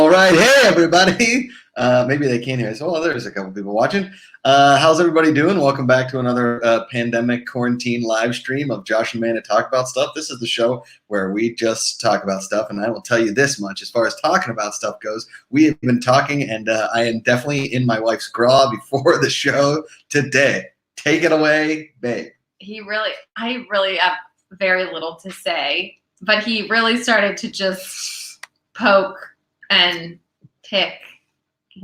All right. Hey, everybody. Maybe they can't hear us. Oh, there's a couple people watching. How's everybody doing? Welcome back to another pandemic quarantine live stream of Josh and Amanda Talk About Stuff. This is the show where we just talk about stuff. And I will tell you this much, as far as talking about stuff goes, we have been talking, and I am definitely in my wife's graw before the show today. Take it away, babe. I really have very little to say, but he really started to just poke and pick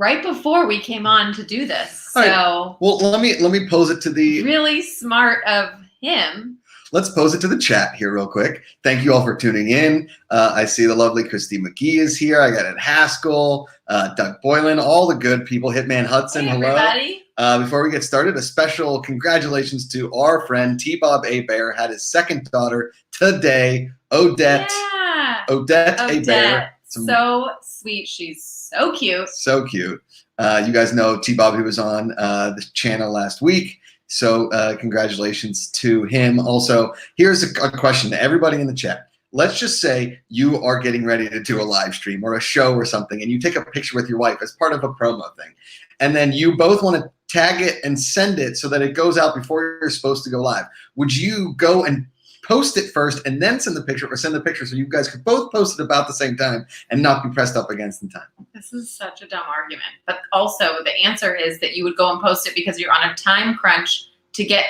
right before we came on to do this. So, right. Well, let me pose it to the really smart of him. Let's pose it to the chat here real quick. Thank you all for tuning in. I see the lovely Christy McGee is here. I got Ed Haskell, Doug Boylan, all the good people. Hitman Hudson, hey, hello. Everybody. Before we get started, a special congratulations to our friend T-Bob A. Bear. Had his second daughter today, Odette. Yeah. Odette A. Bear. So sweet. She's so cute. So cute. You guys know T-Bob, who was on the channel last week. So congratulations to him. Also, here's a question to everybody in the chat. Let's just say you are getting ready to do a live stream or a show or something, and you take a picture with your wife as part of a promo thing. And then you both want to tag it and send it so that it goes out before you're supposed to go live. Would you go and post it first and then send the picture, or send the picture so you guys could both post it about the same time and not be pressed up against in time? This is such a dumb argument. But also the answer is that you would go and post it because you're on a time crunch to get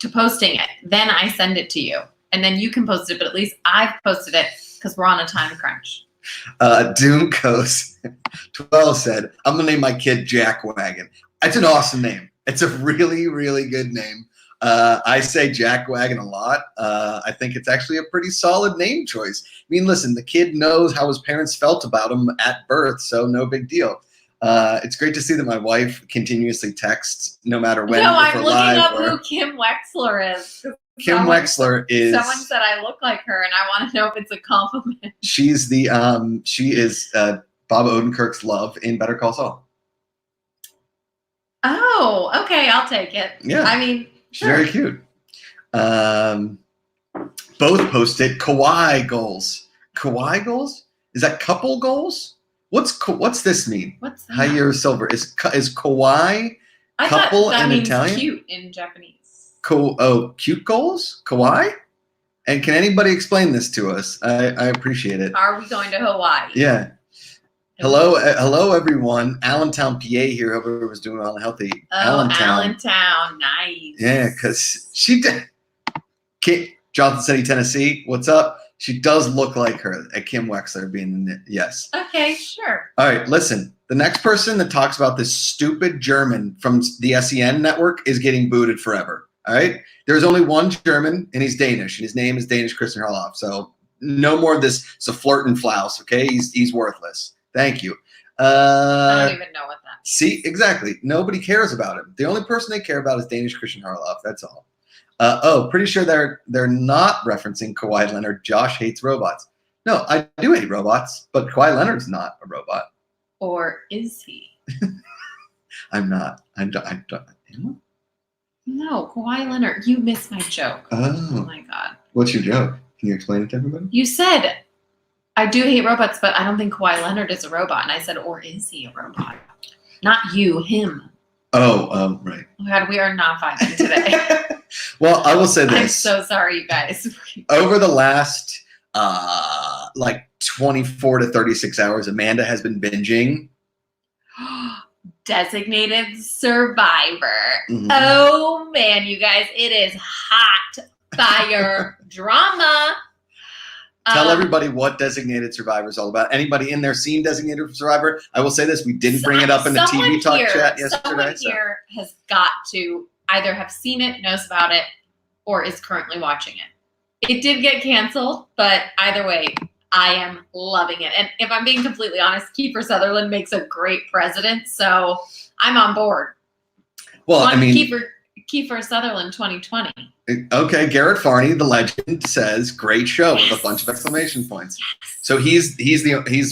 to posting it. Then I send it to you. And then you can post it, but at least I've posted it because we're on a time crunch. Doomcoast 12 said, I'm going to name my kid Jack Wagon. It's an awesome name. It's a really, really good name. I say Jack Wagon a lot. I think it's actually a pretty solid name choice. I mean, listen, the kid knows how his parents felt about him at birth, so no big deal. It's great to see that my wife continuously texts no matter when. No, I'm looking up who Kim Wexler is. Kim Wexler is. Someone said I look like her, and I want to know if it's a compliment. She's the she is Bob Odenkirk's love in Better Call Saul. Oh, okay, I'll take it. Yeah, I mean, she's very cute. Both posted Kawhi goals. Kawhi goals? Is that couple goals? What's this mean? What's that? Higher silver is Kawhi couple that in means Italian? Cute in Japanese. Cute goals? Kawaii? And can anybody explain this to us? I appreciate it. Are we going to Hawaii? Yeah. Hello, everyone. Allentown, PA here. Hope everyone was doing well and healthy. Oh, Allentown. Nice. Yeah, because she did. Johnson City, Tennessee. What's up? She does look like her, at Kim Wexler being the yes. Okay, sure. All right, listen. The next person that talks about this stupid German from the SEN network is getting booted forever. All right? There's only one German, and he's Danish, and his name is Danish Christian Harloff. So no more of this. It's a flirt and flouse, okay? He's worthless. Thank you. I don't even know what that means. See, exactly. Nobody cares about him. The only person they care about is Danish Christian Harloff. That's all. Pretty sure they're not referencing Kawhi Leonard. Josh hates robots. No, I do hate robots, but Kawhi Leonard's not a robot. Or is he? I'm not. I'm No, Kawhi Leonard. You missed my joke. Oh my God. What's your joke? Can you explain it to everybody? You said, I do hate robots, but I don't think Kawhi Leonard is a robot. And I said, or is he a robot? Not you, him. Oh, right. Oh God, we are not vibing today. Well, I will say this. I'm so sorry, you guys. Over the last 24 to 36 hours, Amanda has been binging Designated Survivor. Mm-hmm. Oh man, you guys, it is hot fire drama. Tell everybody what Designated Survivor is all about. Anybody in there seen Designated Survivor? I will say this: we didn't bring it up in the TV Talk chat yesterday. Someone here has got to either have seen it, knows about it, or is currently watching it. It did get canceled, but either way, I am loving it. And if I'm being completely honest, Kiefer Sutherland makes a great president, so I'm on board. Well, I mean, Kiefer Sutherland 2020. Okay, Garrett Farney, the legend, says great show with a bunch of exclamation points. Yes. So he's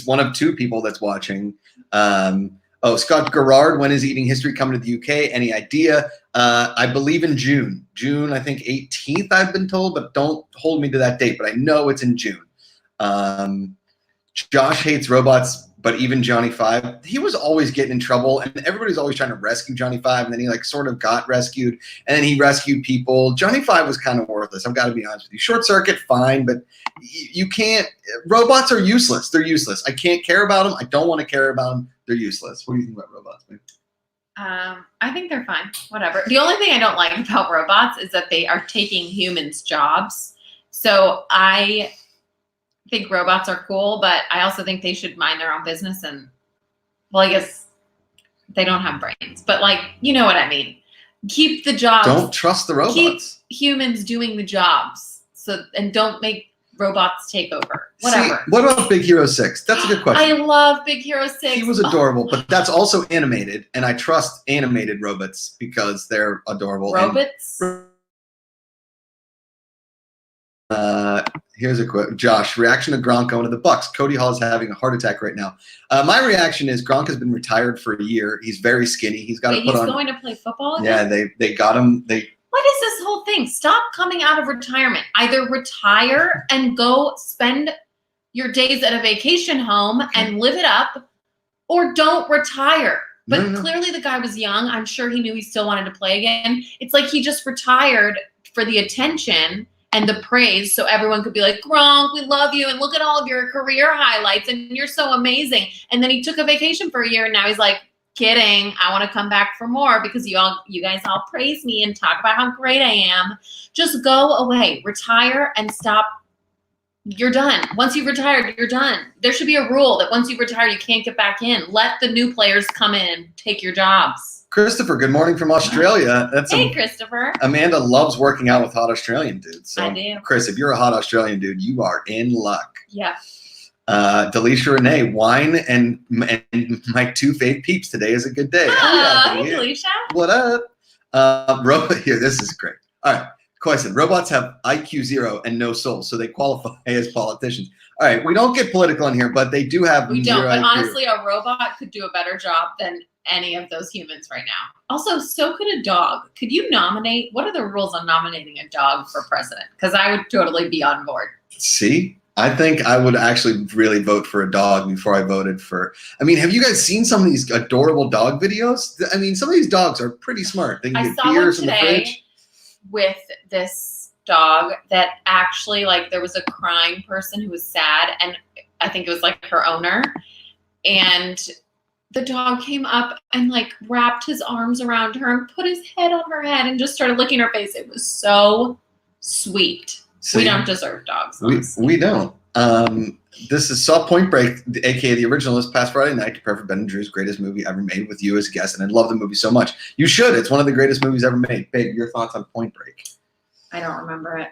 one of two people that's watching. Scott Gerard, when is Eating History coming to the UK? Any idea? I believe in June. June, I think 18th, I've been told, but don't hold me to that date. But I know it's in June. Josh hates robots but even Johnny Five, he was always getting in trouble, and everybody's always trying to rescue Johnny Five, and then he like sort of got rescued, and then he rescued people. Johnny Five was kind of worthless. I've got to be honest with you. Short Circuit, fine, but you can't. Robots are useless. They're useless. I can't care about them. I don't want to care about them. They're useless. What do you think about robots, man? I think they're fine. Whatever. The only thing I don't like about robots is that they are taking humans' jobs. So I think robots are cool, but I also think they should mind their own business. And, well, I guess they don't have brains, but like, you know what I mean? Keep the jobs. Don't trust the robots. Keep humans doing the jobs. And don't make robots take over. Whatever. See, what about Big Hero 6? That's a good question. I love Big Hero 6. He was adorable, but that's also animated, and I trust animated robots because they're adorable. Robots? Here's a quote. Josh, reaction to Gronk going to the Bucks. Cody Hall is having a heart attack right now. My reaction is Gronk has been retired for a year. He's very skinny. He's got to put on. He's going to play football again? Yeah, they got him. What is this whole thing? Stop coming out of retirement. Either retire and go spend your days at a vacation home and live it up, or don't retire. But clearly the guy was young. I'm sure he knew he still wanted to play again. It's like he just retired for the attention and the praise so everyone could be like, Gronk, we love you, and look at all of your career highlights, and you're so amazing. And then he took a vacation for a year, and now he's like, kidding, I want to come back for more because you guys all praise me and talk about how great I am. Just go away, retire, and stop. You're done. Once you've retired, you're done. There should be a rule that once you've retired, you can't get back in. Let the new players come in and take your jobs. Christopher, good morning from Australia. Hey, Christopher. Amanda loves working out with hot Australian dudes. So, I do. Chris, if you're a hot Australian dude, you are in luck. Yeah. Delisha Renee, wine and my two fave peeps. Today is a good day. Hi, Delisha. What up? Robot here. This is great. All right. Question. Robots have IQ 0 and no soul, so they qualify as politicians. All right. We don't get political in here, but they do have. We don't. But IQ. honestly, a robot could do a better job than any of those humans right now. Also, so could a dog. Could you nominate? What are the rules on nominating a dog for president? Because I would totally be on board. See? I think I would actually really vote for a dog before I voted for. I mean, have you guys seen some of these adorable dog videos? I mean, some of these dogs are pretty smart. They can get beers in the fridge. With this dog that actually, like, there was a crying person who was sad, and I think it was like her owner, and the dog came up and like wrapped his arms around her and put his head on her head and just started licking her face. It was so sweet. See, we don't deserve dogs. We don't. This is saw Point Break, aka the original, this past Friday night to prepare for Ben and Drew's greatest movie ever made with you as a guest, and I love the movie so much. You should. It's one of the greatest movies ever made. Babe, your thoughts on Point Break? I don't remember it.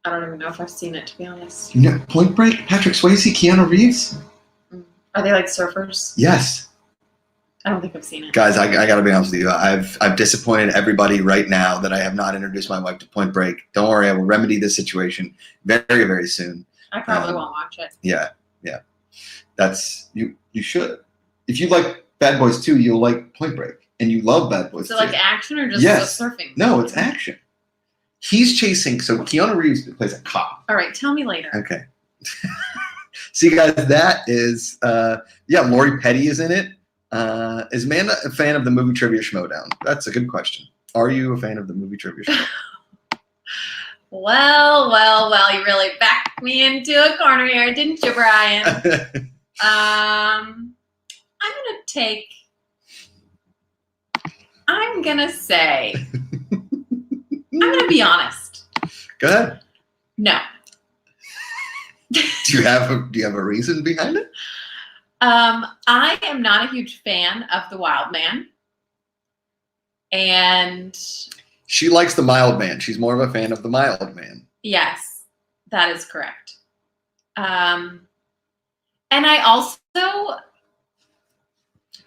I don't even know if I've seen it, to be honest. You know, Point Break? Patrick Swayze, Keanu Reeves? Are they like surfers? Yes. I don't think I've seen it. Guys, I got to be honest with you. I've disappointed everybody right now that I have not introduced my wife to Point Break. Don't worry, I will remedy this situation very, very soon. I probably won't watch it. Yeah. That's you should. If you like Bad Boys 2, you'll like Point Break. And you love Bad Boys 2. So like action or just surfing? No, it's action. He's chasing, so Keanu Reeves plays a cop. All right, tell me later. Okay. See, guys, that is, Lori Petty is in it. Is Amanda a fan of the movie Trivia Schmodown? That's a good question. Are you a fan of the movie Trivia Schmodown? Well, you really backed me into a corner here, didn't you, Brian? I'm gonna be honest. Go ahead. No. Do you have a reason behind it? I am not a huge fan of the Wild Man. And she likes the Mild Man. She's more of a fan of the Mild Man. Yes, that is correct. And I also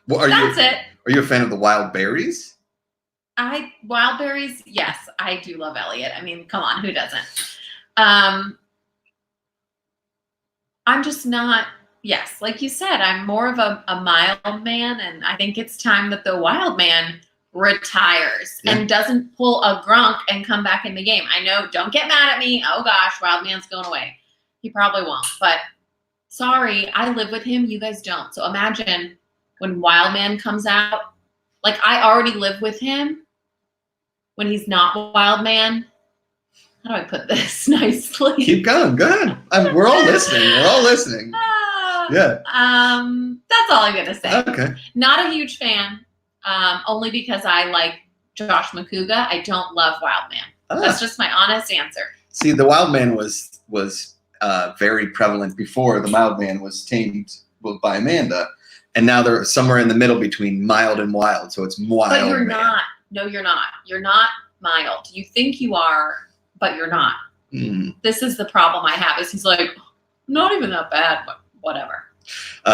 it. Are you a fan of the Wild Berries? Wild Berries, yes, I do love Elliot. I mean, come on, who doesn't? I'm just not. Yes, like you said, I'm more of a mild man, and I think it's time that the Wild Man retires and doesn't pull a Gronk and come back in the game. I know, don't get mad at me. Oh gosh, Wild Man's going away. He probably won't, but sorry, I live with him. You guys don't. So imagine when Wild Man comes out. Like, I already live with him when he's not Wild Man. How do I put this nicely? Keep going. Go ahead. We're all listening. We're all listening. Yeah. That's all I'm gonna say. Okay. Not a huge fan. Only because I like Josh McCouga. I don't love Wild Man. That's just my honest answer. See, the Wild Man was very prevalent before the Mild Man was tamed by Amanda, and now they're somewhere in the middle between mild and wild. So it's wild. But you're man. not. No, you're not. You're not mild. You think you are, but you're not. This is the problem I have. Is he's like, not even that bad, but whatever.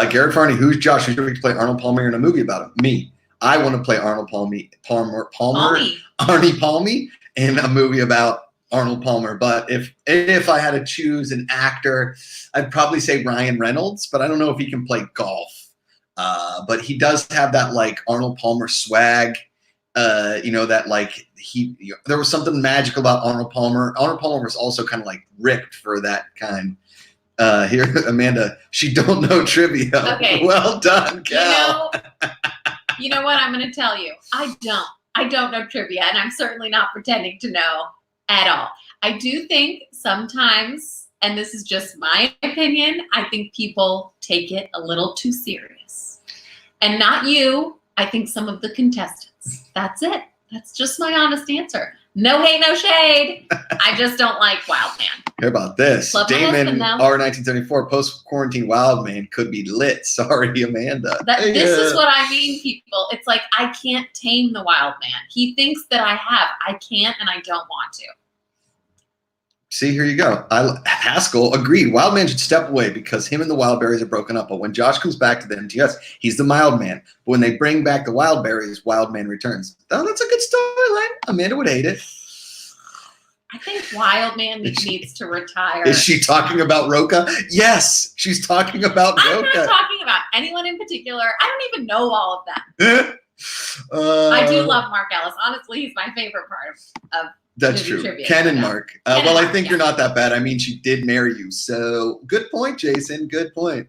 Garrett Farney, who's Josh? Who's going to play Arnold Palmer in a movie about him? Me. I want to play Arnold Arnie Palmy in a movie about Arnold Palmer. But if I had to choose an actor, I'd probably say Ryan Reynolds. But I don't know if he can play golf. But he does have that like Arnold Palmer swag. That like there was something magical about Arnold Palmer. Arnold Palmer was also kind of like ripped for that kind. Here, Amanda, she don't know trivia. Okay. Well done, Cal. You know what? I'm going to tell you. I don't know trivia, and I'm certainly not pretending to know at all. I do think sometimes, and this is just my opinion, I think people take it a little too serious. And not you. I think some of the contestants. That's it. That's just my honest answer. No hate, no shade. I just don't like Wild Man. Hear about this. Love Damon R1974, post-quarantine Wild Man could be lit. Sorry, Amanda. This is what I mean, people. It's like I can't tame the Wild Man. He thinks that I have. I can't, and I don't want to. See, here you go. Haskell agreed. Wild Man should step away because him and the Wildberries are broken up. But when Josh comes back to the MTS, he's the Mild Man. But when they bring back the Wildberries, Wild Man returns. Oh, that's a good storyline. Amanda would hate it. I think Wild Man needs to retire. Is she talking about Roka? Yes, she's talking about Roka. I'm not talking about anyone in particular. I don't even know all of them. I do love Mark Ellis. Honestly, he's my favorite part of that's true. Trivia. Ken and Mark. I think you're not that bad. I mean, she did marry you. So good point, Jason. Good point.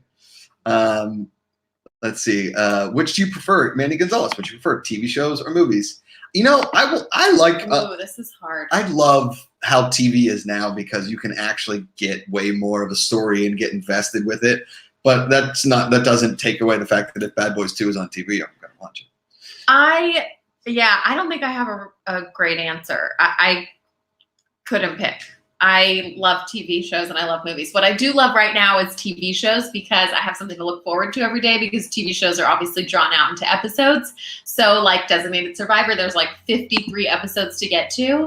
Let's see. Which do you prefer? Manny Gonzalez, which do you prefer? TV shows or movies? I like. Ooh, this is hard. I love how TV is now because you can actually get way more of a story and get invested with it. But that doesn't take away the fact that if Bad Boys 2 is on TV, I'm going to watch it. I don't think I have a great answer. I couldn't pick. I love TV shows and I love movies. What I do love right now is TV shows because I have something to look forward to every day because TV shows are obviously drawn out into episodes. So like Designated Survivor, there's like 53 episodes to get to.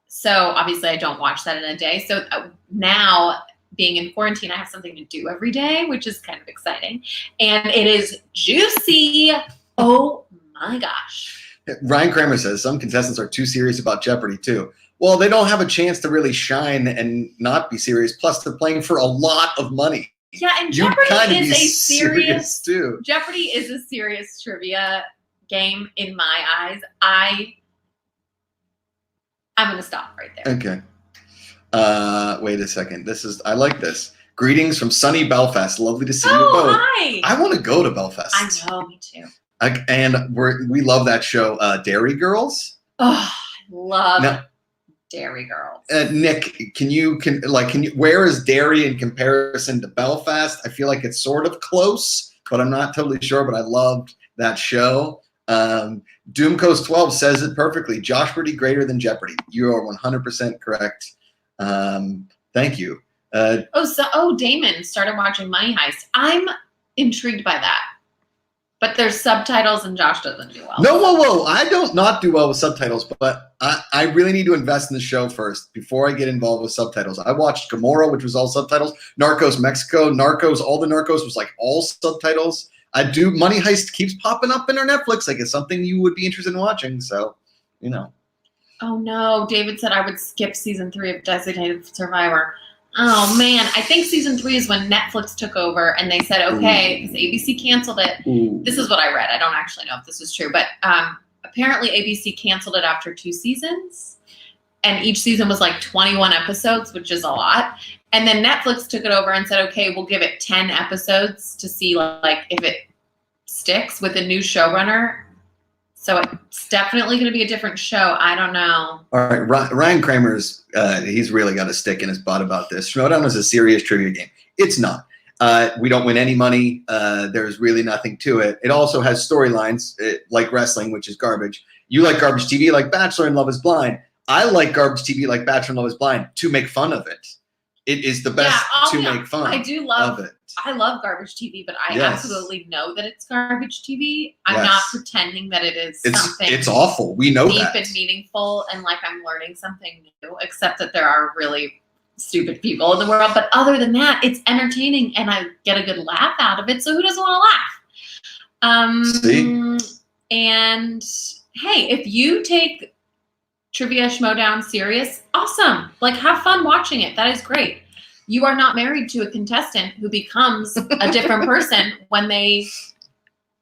So obviously I don't watch that in a day. So now being in quarantine, I have something to do every day, which is kind of exciting. And it is juicy. Oh my gosh. Ryan Kramer says some contestants are too serious about Jeopardy too. Well, they don't have a chance to really shine and not be serious. Plus, they're playing for a lot of money. Yeah, and Jeopardy is a serious too. Jeopardy is a serious trivia game in my eyes. I'm going to stop right there. Okay. Wait a second. I like this. Greetings from sunny Belfast. Lovely to see you both. Hi. I want to go to Belfast. I know, me too. We love that show, Dairy Girls. Oh, I love Dairy Girls. Nick, can you where is Derry in comparison to Belfast? I feel like it's sort of close, but I'm not totally sure. But I loved that show. Doomcoast 12 says it perfectly. Josh Brady greater than Jeopardy. You are 100% correct. Thank you. Damon started watching Money Heist. I'm intrigued by that. But there's subtitles and Josh doesn't do well. No, whoa. I don't not do well with subtitles, but I really need to invest in the show first before I get involved with subtitles. I watched Gomorrah, which was all subtitles. Narcos Mexico. All the Narcos was like all subtitles. Money Heist keeps popping up in our Netflix. Like it's something you would be interested in watching. So, Oh no, David said I would skip season 3 of Designated Survivor. Oh man, I think season 3 is when Netflix took over and they said, okay, because ABC canceled it. Ooh. This is what I read. I don't actually know if this is true, but apparently ABC canceled it after 2 seasons. and each season was like 21 episodes, which is a lot. And then Netflix took it over and said, okay, we'll give it 10 episodes to see like if it sticks with a new showrunner. So it's definitely going to be a different show. I don't know. All right, Ryan Kramer's he's really got a stick in his butt about this. Schmoedown is a serious trivia game. It's not. We don't win any money. There's really nothing to it. It also has storylines like wrestling, which is garbage. You like garbage TV like Bachelor and Love is Blind. I like garbage TV like Bachelor and Love is Blind to make fun of it. It is the best to make fun of it. I love garbage TV, but I absolutely know that it's garbage TV. I'm not pretending that it is something. It's awful. We know deep that. and meaningful, and like I'm learning something new, except that there are really stupid people in the world. But other than that, it's entertaining, and I get a good laugh out of it. So who doesn't want to laugh? See? And hey, if you take Trivia Schmoedown serious, awesome. Like, have fun watching it. That is great. You are not married to a contestant who becomes a different person when they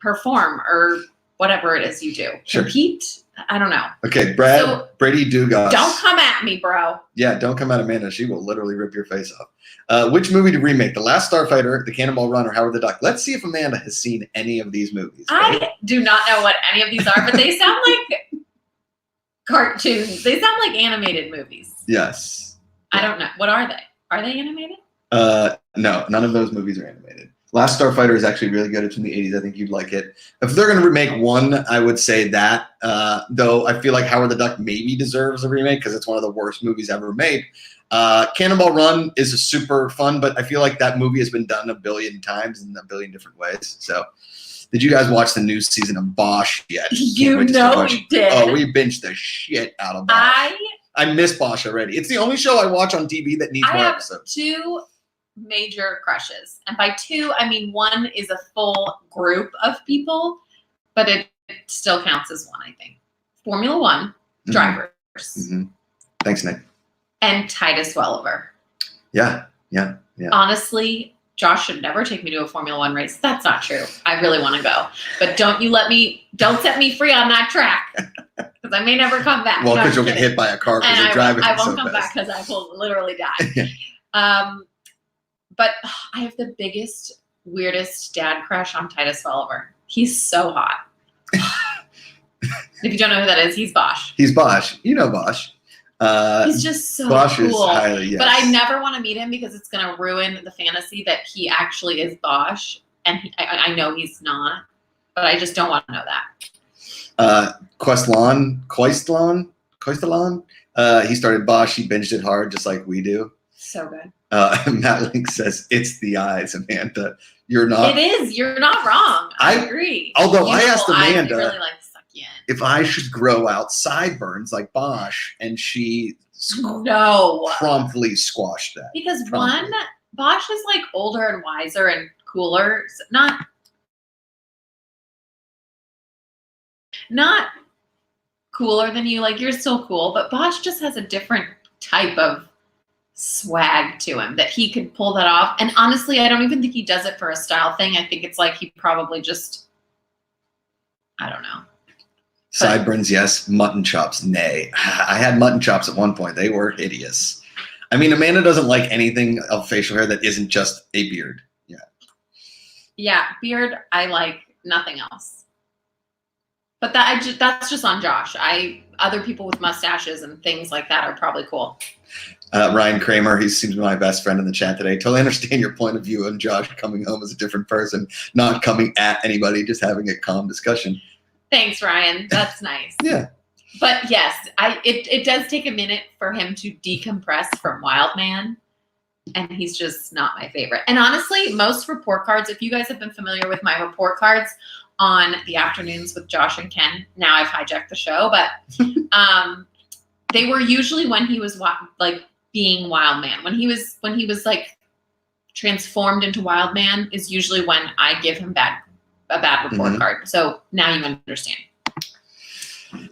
perform or whatever it is you do. Sure. Compete? I don't know. Okay, Brady Dugas. Don't come at me, bro. Yeah, don't come at Amanda. She will literally rip your face off. Which movie to remake? The Last Starfighter, The Cannonball Run, or Howard the Duck? Let's see if Amanda has seen any of these movies. I do not know what any of these are, but they sound like cartoons. They sound like animated movies. Yes. I don't know. What are they? Are they animated? No, none of those movies are animated. Last Starfighter is actually really good. It's from the 80s. I think you'd like it. If they're going to remake one, I would say that. Though I feel like Howard the Duck maybe deserves a remake because it's one of the worst movies ever made. Cannonball Run is a super fun, but I feel like that movie has been done a billion times in a billion different ways. So, did you guys watch the new season of Bosch yet? You know we did. Oh, we binged the shit out of Bosch. I miss Bosch already. It's the only show I watch on TV that needs more episodes. Two major crushes. And by two, I mean one is a full group of people, but it still counts as one, I think. Formula One drivers. Mm-hmm. Thanks, Nick. And Titus Welliver. Yeah. Honestly, Josh should never take me to a Formula One race. That's not true. I really want to go. But don't set me free on that track. Because I may never come back. Well, because you'll get hit by a car because you're driving. I won't come back because I will literally die. But I have the biggest, weirdest dad crush on Titus Welliver. He's so hot. If you don't know who that is, he's Bosch. He's Bosch. You know Bosch. He's just so Bosch cool. Is highly, yes. But I never want to meet him because it's going to ruin the fantasy that he actually is Bosch. And I know he's not, but I just don't want to know that. Questelon. He started Bosch. He binged it hard just like we do. So good. Matt Link says, it's the eyes, Amanda. You're not. It is. You're not wrong. I agree. Although I asked Amanda really like to suck you in. if I should grow out sideburns like Bosch, and she promptly squashed that. Because one, Bosch is like older and wiser and cooler. Not cooler than you. Like, you're still cool, but Bosch just has a different type of swag to him that he could pull that off. And honestly, I don't even think he does it for a style thing. I think it's like he probably just, I don't know. Sideburns, yes. Mutton chops, nay. I had mutton chops at one point. They were hideous. I mean, Amanda doesn't like anything of facial hair that isn't just a beard. Yeah, beard, I like. Nothing else. But that's just on Josh. Other people with mustaches and things like that are probably cool. Ryan Kramer, he seems to be my best friend in the chat today. Totally understand your point of view on Josh coming home as a different person, not coming at anybody, just having a calm discussion. Thanks, Ryan. That's nice. Yeah. But yes, it does take a minute for him to decompress from Wildman, and he's just not my favorite. And honestly, most report cards, if you guys have been familiar with my report cards on the afternoons with Josh and Ken, now I've hijacked the show, but they were usually when he was like being Wildman. When he was like transformed into Wildman is usually when I give him a bad report card. So now you understand.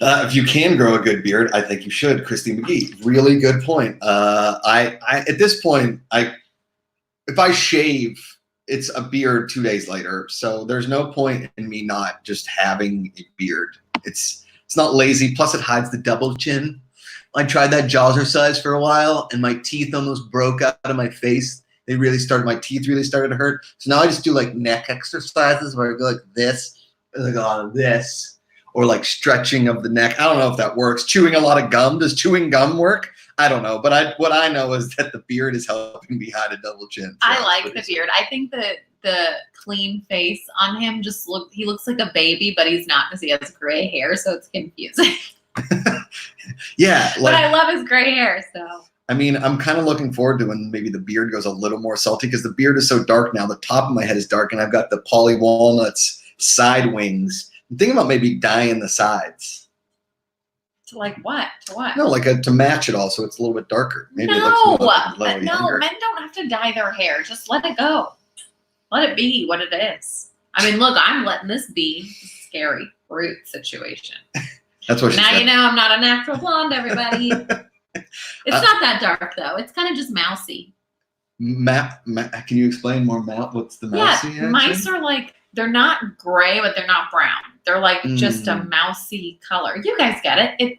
If you can grow a good beard, I think you should. Christy McGee, really good point. I at this point, if I shave, it's a beard 2 days later. So there's no point in me not just having a beard. It's not lazy. Plus, it hides the double chin. I tried that jaw exercise for a while, and my teeth almost broke out of my face. My teeth really started to hurt. So now I just do like neck exercises where I go like this, and I go on this, or like stretching of the neck. I don't know if that works. Chewing a lot of gum. Does chewing gum work? I don't know. But what I know is that the beard is helping me hide a double chin. So I like the beard. I think that the clean face on him he looks like a baby, but he's not because he has gray hair, so it's confusing. Yeah. But I love his gray hair, so. I mean, I'm kind of looking forward to when maybe the beard goes a little more salty because the beard is so dark now. The top of my head is dark, and I've got the Polly Walnuts side wings. I'm thinking about maybe dyeing the sides. To like what? To what? No, like to match it all, so it's a little bit darker. Maybe it no, looks a little younger. Men don't have to dye their hair. Just let it go. Let it be what it is. I mean, look, I'm letting this be a scary fruit situation. That's what she said. Now you know I'm not a natural blonde, everybody. It's not that dark, though. It's kind of just mousy. Can you explain more, what's the mousy? Yeah, mice are like, they're not gray, but they're not brown. They're like just a mousy color. You guys get it.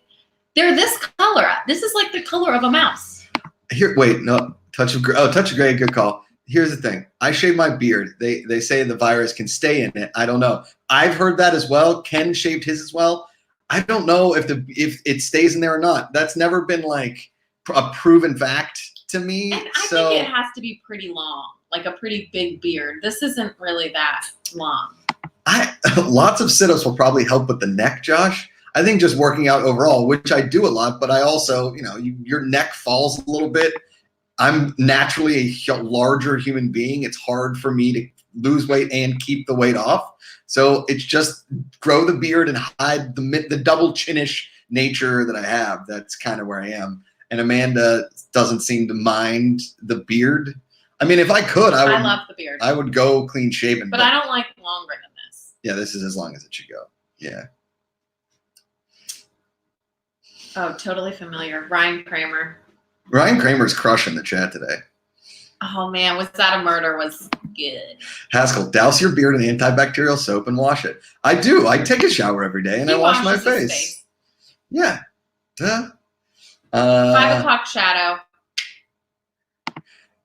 They're this color. This is like the color of a mouse. Touch of gray, good call. Here's the thing. I shave my beard. They say the virus can stay in it. I don't know. I've heard that as well. Ken shaved his as well. I don't know if it stays in there or not. That's never been like a proven fact to me. And I think it has to be pretty long, like a pretty big beard. This isn't really that long. Lots of sit-ups will probably help with the neck, Josh. I think just working out overall, which I do a lot, but I also, your neck falls a little bit. I'm naturally a larger human being. It's hard for me to lose weight and keep the weight off. So it's just grow the beard and hide the double chinish nature that I have. That's kind of where I am. And Amanda doesn't seem to mind the beard. I mean, if I could, I love the beard. I would go clean shaven. But I don't like longer than this. Yeah, this is as long as it should go. Yeah. Oh, totally familiar. Ryan Kramer. Ryan Kramer's crushing the chat today. Oh, man. Was That a Murder was good. Haskell, douse your beard in antibacterial soap and wash it. I do. I take a shower every day and I wash my face. Yeah. Duh. 5 o'clock shadow.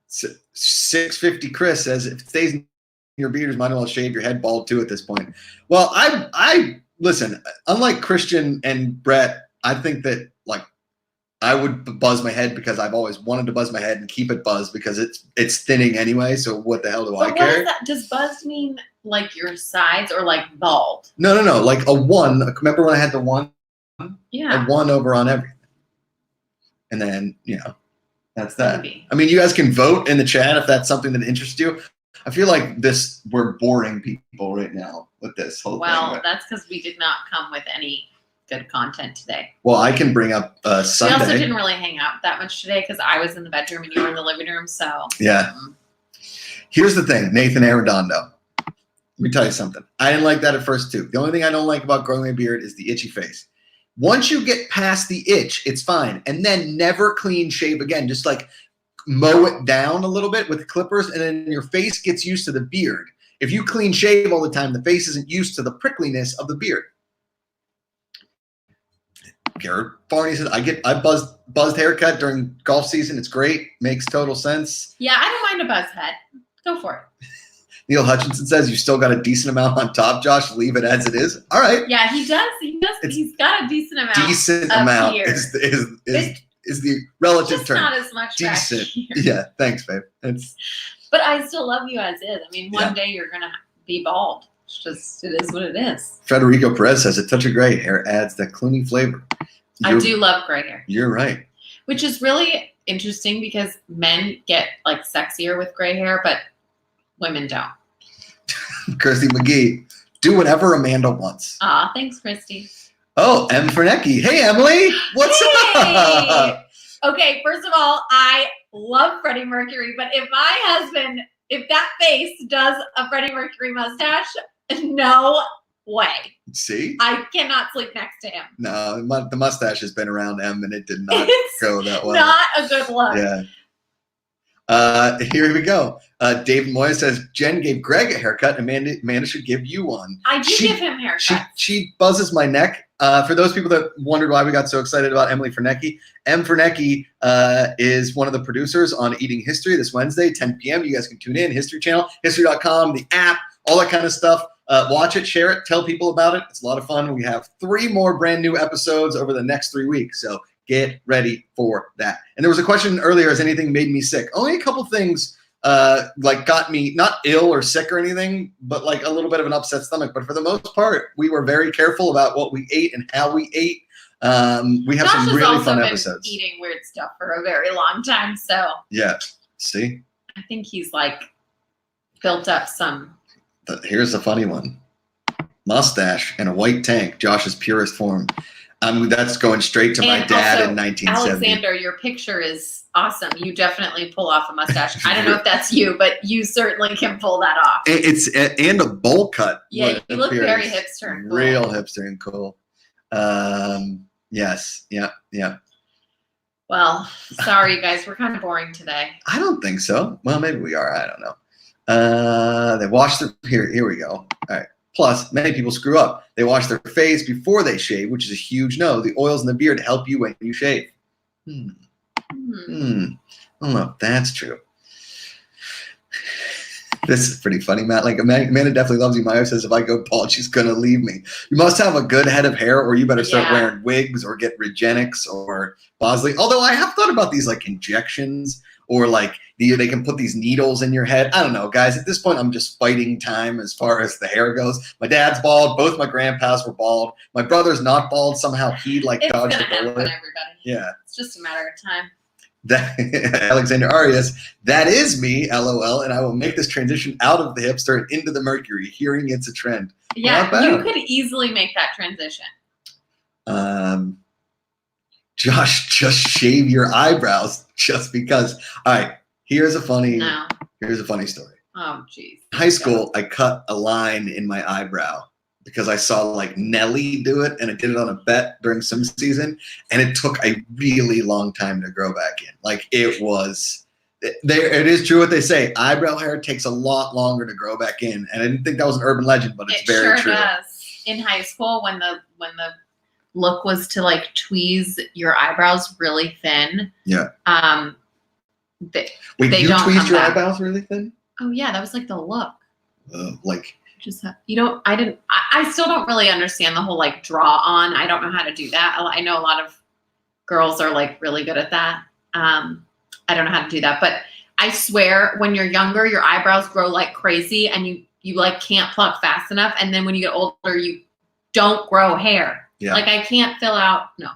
650 Chris says if it stays in your beard, you might as well shave your head bald too at this point. Well, I listen, unlike Christian and Brett, I think that I would buzz my head because I've always wanted to buzz my head and keep it buzzed because it's thinning anyway. So what the hell do I care? What is that? Does buzzed mean like your sides or like bald? No. Like a 1. Remember when I had the 1? Yeah. A 1 over on everything. And then, that's that. Maybe. I mean, you guys can vote in the chat if that's something that interests you. I feel like we're boring people right now with this whole thing. Well, that's because we did not come with any good content today. Well, I can bring up Sunday. We also didn't really hang out that much today because I was in the bedroom and you were in the living room. So yeah. Here's the thing, Nathan Arredondo. Let me tell you something. I didn't like that at first too. The only thing I don't like about growing a beard is the itchy face. Once you get past the itch, it's fine. And then never clean shave again. Just like mow it down a little bit with clippers and then your face gets used to the beard. If you clean shave all the time, the face isn't used to the prickliness of the beard. Garrett Barney says, I buzzed haircut during golf season. It's great. Makes total sense. Yeah, I don't mind a buzz head. Go for it. Neil Hutchinson says you still got a decent amount on top, Josh. Leave it as it is. All right. Yeah, he does. He's got a decent amount. Decent amount is the relative just term. Not as much. Decent. Back here. Yeah. Thanks, babe. But I still love you as is. I mean, one day you're gonna be bald. It is what it is. Federico Perez says a touch of gray hair adds that Clooney flavor. I do love gray hair. You're right. Which is really interesting because men get like sexier with gray hair, but women don't. Kirsty McGee, do whatever Amanda wants. Aw, thanks, Christy. Oh, M. Fernecki. Hey, Emily. What's up? Okay, first of all, I love Freddie Mercury, but if that face does a Freddie Mercury mustache, no way. See? I cannot sleep next to him. No, the mustache has been around M, and it did not go that well. Not a good look. Yeah. Here we go. David Moya says, Jen gave Greg a haircut. Amanda should give you one. I do give him haircuts. She buzzes my neck For those people that wondered why we got so excited about Emily Fernecki, M. Fernecki is one of the producers on Eating History this Wednesday, 10 p.m. You guys can tune in, History Channel, history.com, the app, all that kind of stuff. Watch it, share it, tell people about it. It's a lot of fun. We have 3 more brand new episodes over the next 3 weeks, so get ready for that. And there was a question earlier, has anything made me sick? Only a couple things like got me not ill or sick or anything, but like a little bit of an upset stomach. But for the most part, we were very careful about what we ate and how we ate. We have Josh some really has also fun been episodes. eating weird stuff for a very long time, so Yeah. See? I think he's like built up some. Here's a funny one. Mustache and a white tank, Josh's purest form. That's going straight to my And dad also, in 1970. Alexander, your picture is awesome. You definitely pull off a mustache. I don't know if that's you, but you certainly can pull that off. It's and a bowl cut. Yeah, you look very hipster and cool. Real hipster and cool. Yes. Yeah. Well, sorry, you guys. We're kind of boring today. I don't think so. Well, maybe we are. I don't know. They wash their here we go. All right. Plus, many people screw up. They wash their face before they shave, which is a huge no. The oils in the beard help you when you shave. I don't know if that's true. This is pretty funny, Matt. Like, Amanda definitely loves you. Maya says, if I go bald, she's going to leave me. You must have a good head of hair, or you better start wearing wigs or get Regenics or Bosley. Although I have thought about these, like, injections or, like, they can put these needles in your head. I don't know, guys. At this point, I'm just fighting time as far as the hair goes. My dad's bald. Both my grandpas were bald. My brother's not bald. Somehow he, like, dodged the bullet. Everybody. Yeah. It's just a matter of time. Alexander Arias, that is me, LOL, and I will make this transition out of the hipster and into the Mercury. Hearing it's a trend. Yeah, you could easily make that transition. Josh, just shave your eyebrows just because. All right, here's a funny story. Oh, jeez. In high school, I cut a line in my eyebrow because I saw like Nelly do it, and I did it on a bet during some season, and it took a really long time to grow back in. Like it is true what they say. Eyebrow hair takes a lot longer to grow back in, and I didn't think that was an urban legend, but it's very true. It sure does. In high school, when the look was to like tweeze your eyebrows really thin. Yeah. Wait, you tweezed your eyebrows really thin? Oh yeah, that was like the look. I still don't really understand the whole like draw on. I don't know how to do that. I know a lot of girls are like really good at that. I don't know how to do that, but I swear when you're younger, your eyebrows grow like crazy and you like can't pluck fast enough. And then when you get older, you don't grow hair. Yeah. Like I can't fill out. No.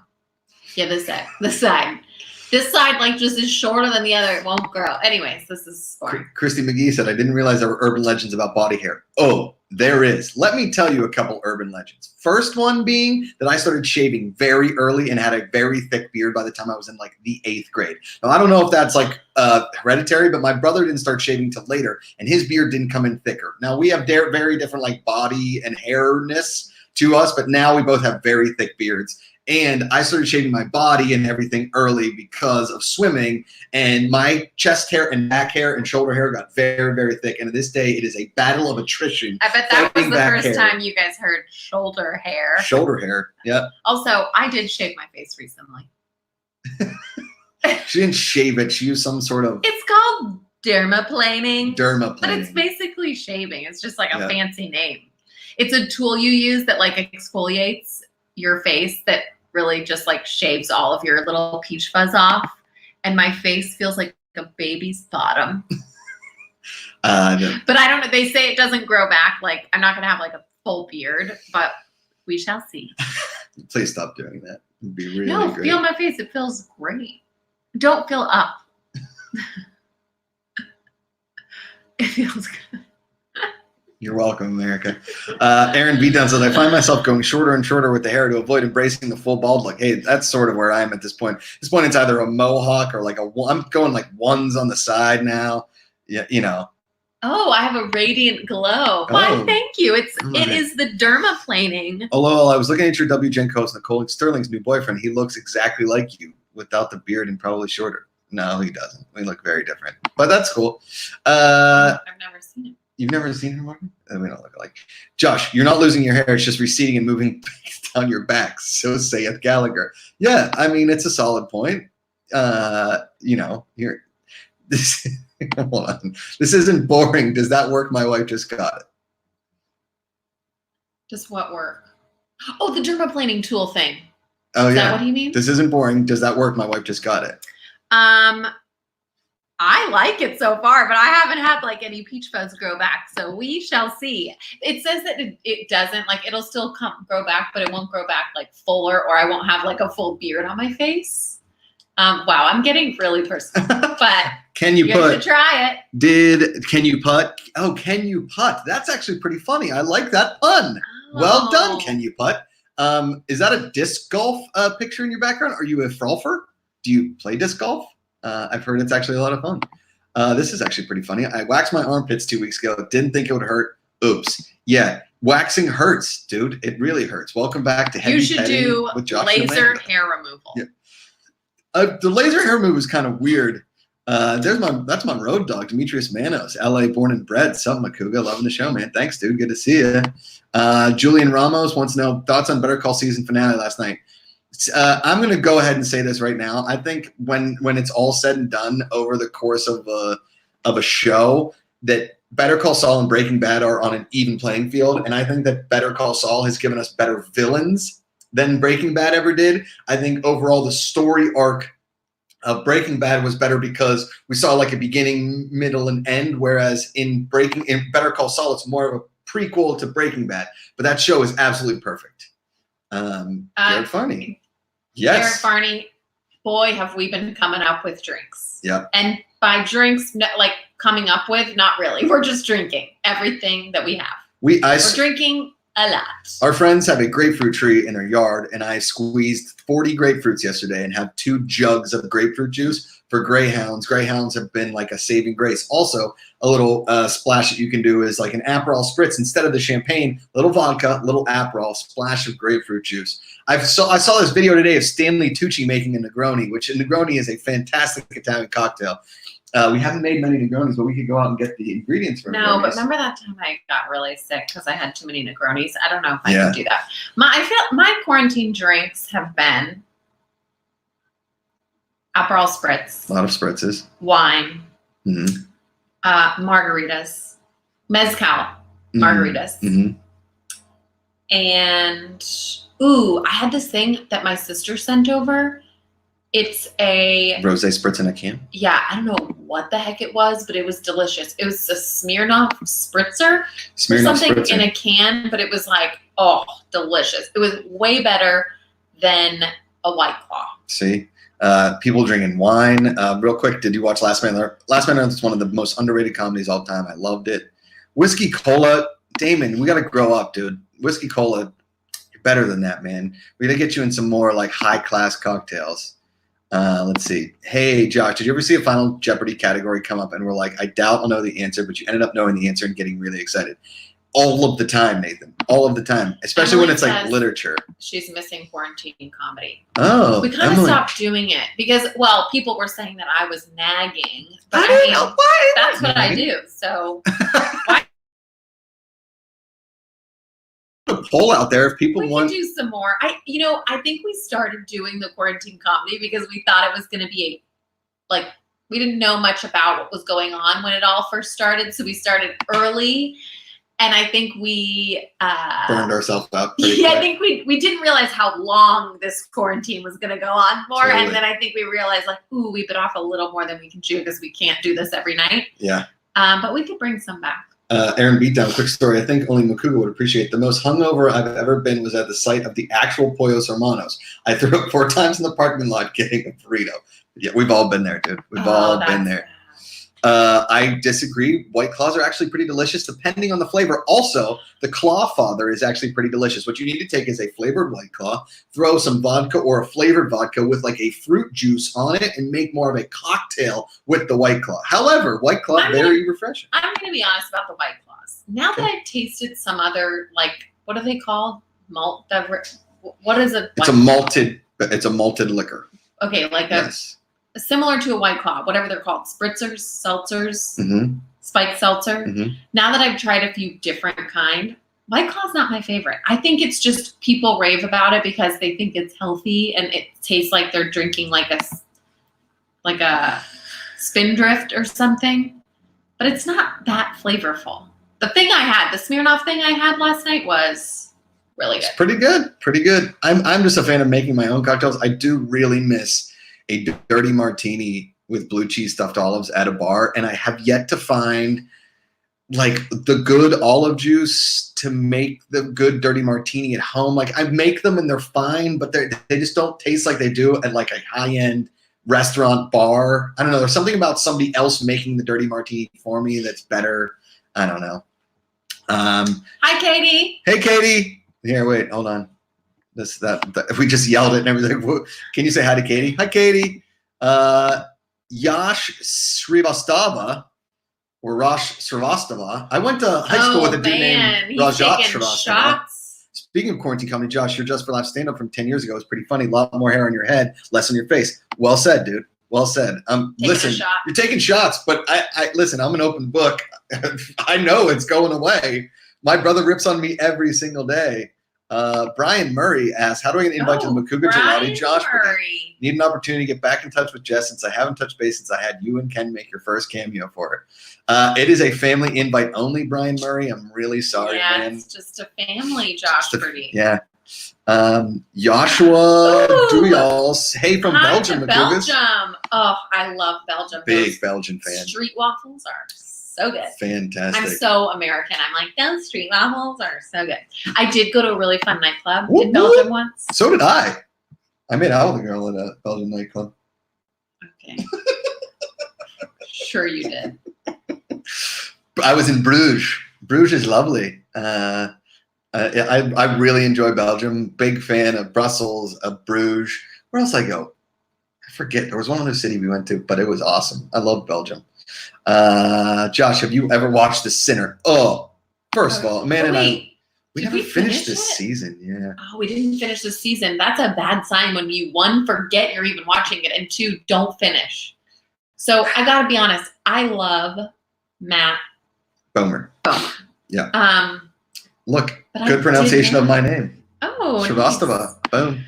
Yeah. This side like just is shorter than the other. It won't grow. Anyways, this is boring. Christy McGee said, I didn't realize there were urban legends about body hair. Oh, there is. Let me tell you a couple urban legends. First one being that I started shaving very early and had a very thick beard by the time I was in like the 8th grade. Now, I don't know if that's like hereditary, but my brother didn't start shaving till later and his beard didn't come in thicker. Now we have very different like body and hairness to us, but now we both have very thick beards. And I started shaving my body and everything early because of swimming, and my chest hair and back hair and shoulder hair got very, very thick. And to this day, it is a battle of attrition. I bet that was the first time you guys heard shoulder hair. Shoulder hair, yeah. Also, I did shave my face recently. She didn't shave it. She used some sort of... It's called dermaplaning. Dermaplaning. But it's basically shaving. It's just like a fancy name. It's a tool you use that like exfoliates your face that really just like shaves all of your little peach fuzz off, and my face feels like a baby's bottom. But I don't know. They say it doesn't grow back. Like I'm not gonna have like a full beard, but we shall see. Please stop doing that. It'd be really great. Feel my face. It feels great. Don't feel up. It feels good. You're welcome, America. Aaron B. Dunn says, I find myself going shorter and shorter with the hair to avoid embracing the full bald look. Hey, that's sort of where I am at this point. At this point, it's either a mohawk or like I'm going like ones on the side now. Yeah, you know. Oh, I have a radiant glow. Why, thank you. It is the dermaplaning. Although I was looking at your WGen host, Nicole Sterling's new boyfriend. He looks exactly like you without the beard and probably shorter. No, he doesn't. We look very different. But that's cool. I've never seen him. You've never seen her, Morgan? We don't look alike. Josh, you're not losing your hair. It's just receding and moving down your back. So saith Gallagher. Yeah, I mean, it's a solid point. Here, this, hold on. This isn't boring. Does that work? My wife just got it. Does what work? Oh, the dermaplaning tool thing. Oh, Is yeah. that what he means? This isn't boring. Does that work? My wife just got it. I like it so far, but I haven't had like any peach fuzz grow back, so we shall see. It says that it doesn't, like it'll still grow back, but it won't grow back like fuller, or I won't have like a full beard on my face. Wow, I'm getting really personal, but Can you should try it. Can you putt? Oh, can you putt? That's actually pretty funny. I like that pun. Oh. Well done, can you putt? Is that a disc golf picture in your background? Are you a frolfer? Do you play disc golf? I've heard it's actually a lot of fun. This is actually pretty funny. I waxed my armpits 2 weeks ago. Didn't think it would hurt. Oops. Yeah, waxing hurts, dude. It really hurts. Welcome back to Heavy You should Petting do with Josh laser hair removal. Yeah. The laser hair move is kind of weird. That's my road dog, Demetrius Manos, LA born and bred. Sup, Makuga, loving the show, man. Thanks, dude. Good to see you. Julian Ramos wants to know thoughts on Better Call season finale last night. I'm going to go ahead and say this right now. I think when it's all said and done over the course of a show, that Better Call Saul and Breaking Bad are on an even playing field, and I think that Better Call Saul has given us better villains than Breaking Bad ever did. I think overall the story arc of Breaking Bad was better because we saw like a beginning, middle, and end, whereas in Better Call Saul, it's more of a prequel to Breaking Bad. But that show is absolutely perfect. Garrett Farney. Yes. Garrett Farney, boy, have we been coming up with drinks. Yeah. And by drinks, like coming up with, not really. We're just drinking everything that we have. We're drinking a lot. Our friends have a grapefruit tree in their yard, and I squeezed 40 grapefruits yesterday and had 2 jugs of grapefruit juice for greyhounds. Greyhounds have been like a saving grace. Also, a little splash that you can do is like an Aperol spritz. Instead of the champagne, little vodka, little Aperol, splash of grapefruit juice. I saw this video today of Stanley Tucci making a Negroni, which a Negroni is a fantastic Italian cocktail. We haven't made many Negronis, but we could go out and get the ingredients for Negronis. No, but remember that time I got really sick because I had too many Negronis? I don't know if I can do that. I feel my quarantine drinks have been Aperol spritz. A lot of spritzes. Wine. Mm-hmm. Margaritas. Mezcal margaritas. Mm-hmm. And, I had this thing that my sister sent over. It's a rosé spritz in a can. Yeah, I don't know what the heck it was, but it was delicious. It was a Smirnoff spritzer, in a can, but it was like, delicious. It was way better than a White Claw. See, people drinking wine. Real quick, did you watch Last Man on Earth? Last Man on Earth is one of the most underrated comedies of all time. I loved it. Whiskey Cola, Damon, we got to grow up, dude. Whiskey Cola, you're better than that, man. We got to get you in some more like high class cocktails. Let's see. Hey, Josh, did you ever see a Final Jeopardy category come up and we're like, I doubt I'll know the answer, but you ended up knowing the answer and getting really excited? All of the time, Nathan. All of the time. Especially when it's like literature. She's missing quarantine comedy. Oh, we kind of stopped doing it because, people were saying that I was nagging. But that's what I do. So why? A poll out there if people want to do some more. I think we started doing the quarantine comedy because we thought it was going to be we didn't know much about what was going on when it all first started, so we started early, and I think we burned ourselves out. I think we didn't realize how long this quarantine was going to go on for, totally. And then I think we realized we bit off a little more than we can chew because we can't do this every night. Yeah. But we could bring some back. Aaron Beatdown, quick story. I think only Makuga would appreciate. The most hungover I've ever been was at the site of the actual Pollos Hermanos. I threw up 4 times in the parking lot getting a burrito. Yeah, we've all been there, dude. We've all been there. I disagree. White Claws are actually pretty delicious depending on the flavor. Also, the Claw Father is actually pretty delicious. What you need to take is a flavored White Claw, throw some vodka or a flavored vodka with like a fruit juice on it, and make more of a cocktail with the White Claw. However, White Claw, very refreshing. I'm going to be honest about the White Claws. Now that I've tasted some other, what are they called? Malt beverage? What is it? It's a malted liquor. Okay, similar to a White Claw, whatever they're called, spritzers, seltzers. Mm-hmm. spiked seltzer. Mhm. Now that I've tried a few different kind, White Claw's not my favorite. I think it's just people rave about it because they think it's healthy and it tastes like they're drinking like a Spindrift or something. But it's not that flavorful. The Smirnoff thing I had last night was really good. It's pretty good. Pretty good. I'm just a fan of making my own cocktails. I do really miss a dirty martini with blue cheese stuffed olives at a bar, and I have yet to find like the good olive juice to make the good dirty martini at home. Like I make them and they're fine, but they just don't taste like they do at like a high-end restaurant bar. I don't know. There's something about somebody else making the dirty martini for me that's better. I don't know. Hi, Katie. Hey, Katie. Here, wait, hold on. If we just yelled it and everything, can you say hi to Katie? Hi, Katie. Yash Srivastava or Rosh Srivastava. I went to high school with a dude named Rajat Srivastava. Shots. Speaking of quarantine comedy, Josh, your Just for Laughs stand-up from 10 years ago was pretty funny. A lot more hair on your head, less on your face. Well said, dude. Well said. Listen, you're taking shots, but I listen, I'm an open book. I know it's going away. My brother rips on me every single day. Brian Murray asks, how do I get invited to the Makuga Gelati? Josh, need an opportunity to get back in touch with Jess since I haven't touched base since I had you and Ken make your first cameo for her. It is a family invite only, Brian Murray. I'm really sorry, man. It's just a family, Josh. Yeah. Joshua Duyals. Hey, from Belgium, Makugas. Belgium. Oh, I love Belgium. Big Belgian fan. Street waffles are so good. Fantastic. I'm so American. I'm like, those street waffles are so good. I did go to a really fun nightclub in Belgium once. So did I. I made out with a girl at a Belgian nightclub. Okay. Sure you did. I was in Bruges. Bruges is lovely. I really enjoy Belgium. Big fan of Brussels, of Bruges. Where else I go? I forget. There was one other city we went to, but it was awesome. I love Belgium. Josh, have you ever watched The Sinner? Oh, first of all, man, we haven't finished this season. Yeah. Oh, we didn't finish this season. That's a bad sign when you, one, forget you're even watching it, and two, don't finish. So I gotta be honest. I love Matt Bomer. Yeah. Look, but good pronunciation of my name. Oh, Srivastava. Nice. Boom.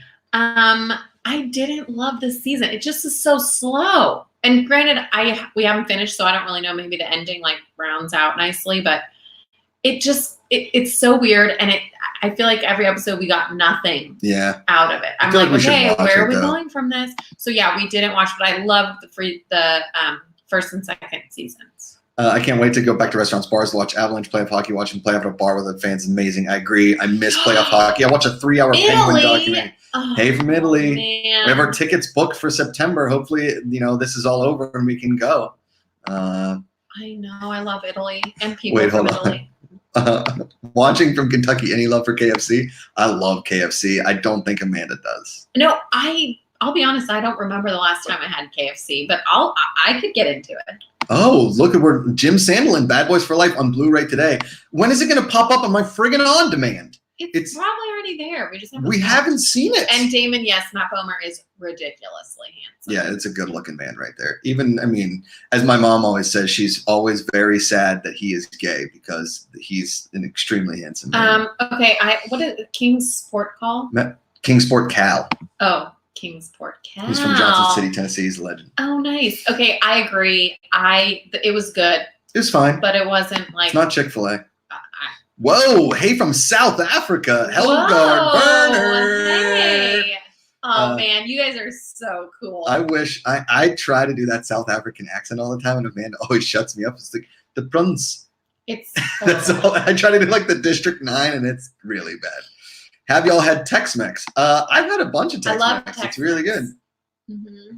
I didn't love this season. It just is so slow. And granted, we haven't finished, so I don't really know. Maybe the ending like rounds out nicely, but it's so weird. And I feel like every episode we got nothing out of it. I'm like, okay, where are we going from this? So yeah, we didn't watch, but I loved the first and second seasons. I can't wait to go back to restaurants, bars, to watch Avalanche playoff hockey. Watching playoff at a bar with the fans, amazing. I agree. I miss playoff hockey. I watch a 3-hour Penguin documentary. Oh, hey, from Italy. Man. We have our tickets booked for September. Hopefully, this is all over and we can go. I know. I love Italy and people from Italy. Watching from Kentucky, any love for KFC? I love KFC. I don't think Amanda does. No, I'll be honest. I don't remember the last time I had KFC, but I could get into it. Oh, look at where Jim Sandelin, Bad Boys for Life on Blu-ray today. When is it going to pop up on my friggin' on demand? It's probably already there. We haven't seen it. And Damon, yes, Matt Bomer is ridiculously handsome. Yeah, it's a good-looking man right there. Even, as my mom always says, she's always very sad that he is gay because he's an extremely handsome man. Okay, what is Kingsport called? Kingsport Cal. Oh, Kingsport Cal. He's from Johnson City, Tennessee. He's a legend. Oh, nice. Okay, I agree. It was good. It was fine. But it wasn't like... It's not Chick-fil-A. Whoa, hey, from South Africa, Helgard Burner. Hey. Oh, man, you guys are so cool. I wish, I try to do that South African accent all the time, and Amanda always shuts me up. It's like, the Pruns. It's That's all. I try to do like the District 9, and it's really bad. Have y'all had Tex-Mex? I've had a bunch of Tex-Mex. I love Tex-Mex. It's really good. Mm-hmm.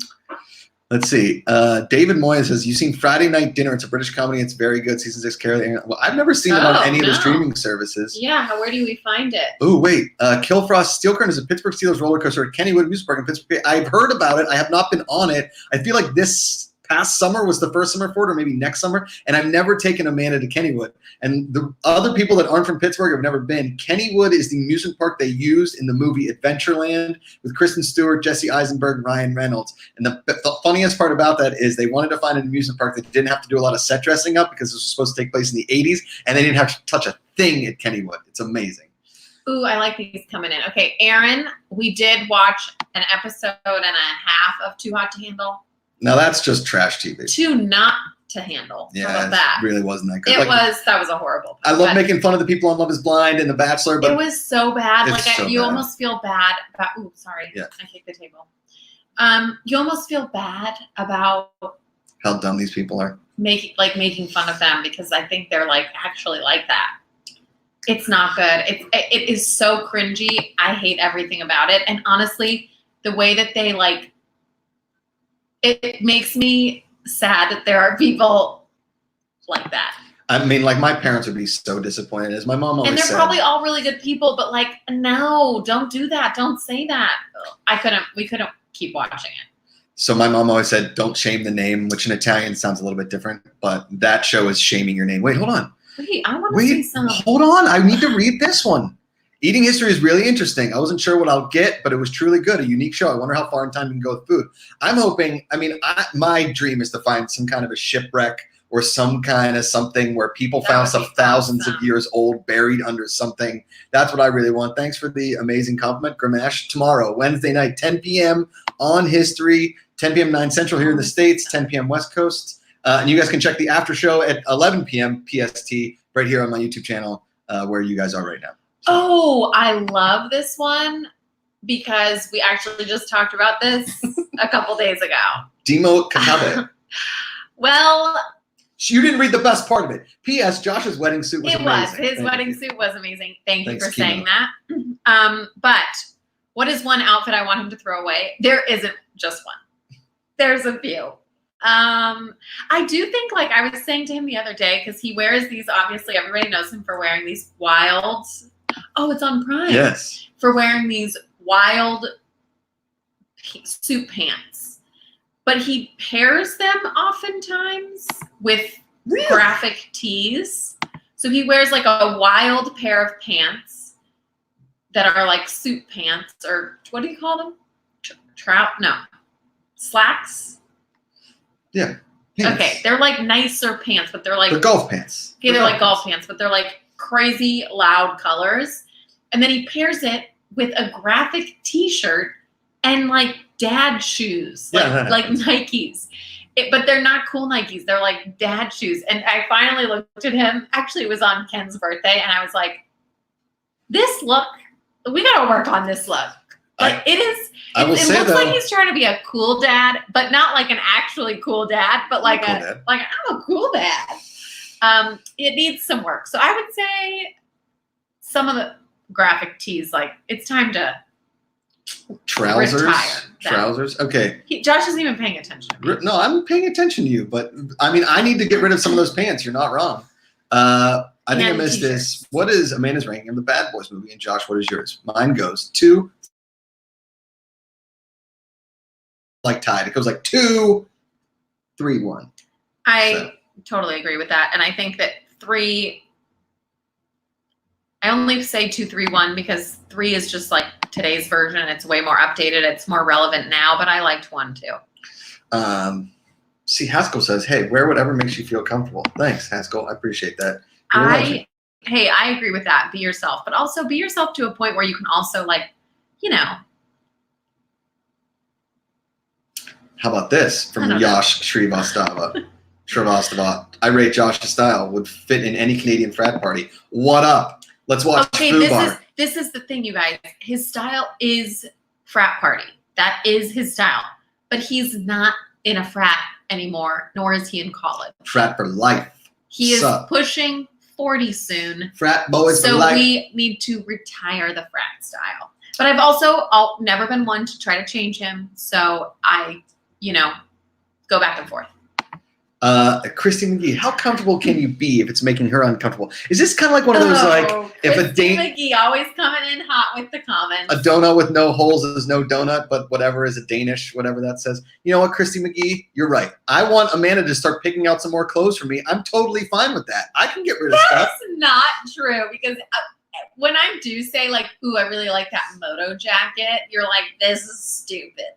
Let's see. David Moya says, you've seen Friday Night Dinner. It's a British comedy. It's very good. Season 6, Carol. Well, I've never seen it on any of the streaming services. Yeah, where do we find it? Oh, wait. Killfrost Steel Curtain is a Pittsburgh Steelers roller coaster at Kennywood Amusement Park in Pittsburgh. I've heard about it. I have not been on it. I feel like this past summer was the first summer for it, or maybe next summer. And I've never taken Amanda to Kennywood. And the other people that aren't from Pittsburgh have never been. Kennywood is the amusement park they used in the movie Adventureland with Kristen Stewart, Jesse Eisenberg, and Ryan Reynolds. And the funniest part about that is they wanted to find an amusement park that didn't have to do a lot of set dressing up because it was supposed to take place in the 80s, and they didn't have to touch a thing at Kennywood. It's amazing. Ooh, I like these coming in. Okay, Aaron, we did watch an episode and a half of Too Hot to Handle. Now that's just trash TV. Too Not to Handle. Yeah, How about that? Really wasn't that good. That was a horrible. I love making fun of the people on Love Is Blind and The Bachelor, but it was so bad. Like you almost feel bad about. Ooh, sorry. Yeah. I kicked the table. You almost feel bad about how dumb these people are. Making fun of them because I think they're like actually like that. It's not good. It is so cringy. I hate everything about it. And honestly, the way that they it makes me sad that there are people like that. I mean, like my parents would be so disappointed, as my mom always said. And they're probably all really good people, but like, no, don't do that. Don't say that. We couldn't keep watching it. So my mom always said, don't shame the name, which in Italian sounds a little bit different, but that show is shaming your name. Wait, hold on. Wait, I want to see some. Hold on. I need to read this one. Eating history is really interesting. I wasn't sure what I'll get, but it was truly good. A unique show. I wonder how far in time we can go with food. I'm hoping, my dream is to find some kind of a shipwreck or some kind of something where people found stuff thousands of years old buried under something. That's what I really want. Thanks for the amazing compliment, Grimash. Tomorrow, Wednesday night, 10 p.m. on History, 10 p.m. 9 Central here in the States, 10 p.m. West Coast. And you guys can check the after show at 11 p.m. PST right here on my YouTube channel where you guys are right now. Oh, I love this one because we actually just talked about this a couple days ago. Demo Katabe. Well, you didn't read the best part of it. P.S. Josh's wedding suit was amazing. His wedding suit was amazing. Thanks for saying that. But what is one outfit I want him to throw away? There isn't just one. There's a few. I do think, like I was saying to him the other day, because he wears these, obviously everybody knows him for wearing these wild, it's on Prime. Yes. For wearing these wild suit pants. But he pairs them oftentimes with graphic tees. So he wears like a wild pair of pants that are like suit pants, or what do you call them? Slacks? Yeah. Pants. Okay, they're like nicer pants, but they're golf pants. Okay, they're like golf pants, but they're like crazy loud colors. And then he pairs it with a graphic t-shirt and like dad shoes, like Nikes. But they're not cool Nikes. They're like dad shoes. And I finally looked at him. Actually, it was on Ken's birthday. And I was like, this look, we got to work on this look. Like it looks like he's trying to be a cool dad, but not like an actually cool dad, but like I'm a cool dad. It needs some work. So I would say some of the graphic tees, like it's time to Trousers. Okay. Josh isn't even paying attention to me. No, I'm paying attention to you, but I mean, I need to get rid of some of those pants. You're not wrong. I think I missed this. What is Amanda's ranking of the Bad Boys movie? And Josh, what is yours? Mine goes 2. Like tied. It goes like 2, 3, 1. I totally agree with that. And I think that 3, I only say 2, 3, 1 because 3 is just like today's version. It's way more updated. It's more relevant now, but I liked 1 too. See, Haskell says, hey, wear whatever makes you feel comfortable. Thanks, Haskell. I appreciate that. I agree with that. Be yourself, but also be yourself to a point where you can also How about this from Yash Srivastava? I rate Josh's style would fit in any Canadian frat party. What up? Let's watch Foo Bar. This is the thing, you guys. His style is frat party. That is his style. But he's not in a frat anymore, nor is he in college. Frat for life. He is pushing 40 soon. Frat boys for life. So we need to retire the frat style. But I've never been one to try to change him. So I go back and forth. Christy McGee, how comfortable can you be if it's making her uncomfortable? Is this kind of like one of those if a Christy McGee always coming in hot with the comments. A donut with no holes is no donut, but whatever is a Danish, whatever that says. You know what, Christy McGee, you're right. I want Amanda to start picking out some more clothes for me. I'm totally fine with that. I can get rid of stuff. That's not true because when I do say like, "Ooh, I really like that moto jacket," you're like, "This is stupid."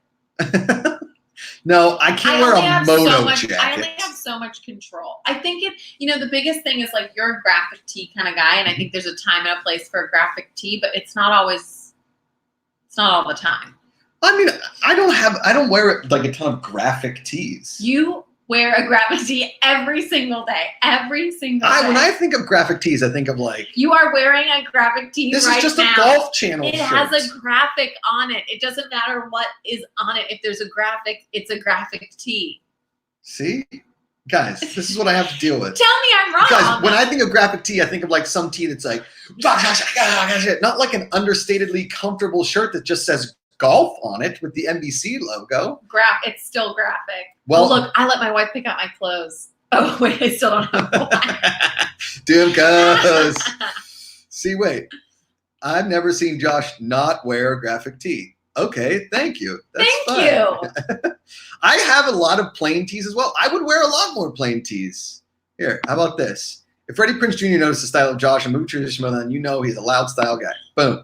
No, I can't wear a moto jacket. I only have so much control. I think the biggest thing is like you're a graphic tee kind of guy, and I think there's a time and a place for a graphic tee, but it's not all the time. I mean, I don't wear like a ton of graphic tees. You wear a graphic tee every single day. Every single day. When I think of graphic tees, I think of like... You are wearing a graphic tee right now. This is just a Golf Channel shirt. It has a graphic on it. It doesn't matter what is on it. If there's a graphic, it's a graphic tee. See? Guys, this is what I have to deal with. Tell me I'm wrong. Guys, when I think of graphic tee, I think of like some tee that's like... Not like an understatedly comfortable shirt that just says golf on it with the NBC logo. It's still graphic. Well, look, I let my wife pick out my clothes. Oh, wait, I still don't have one. Dude goes. See, wait. I've never seen Josh not wear a graphic tee. Okay, thank you. That's fine. You. I have a lot of plain tees as well. I would wear a lot more plain tees. Here, how about this? If Freddie Prinze Jr. noticed the style of Josh and moved traditional, then you know he's a loud style guy. Boom.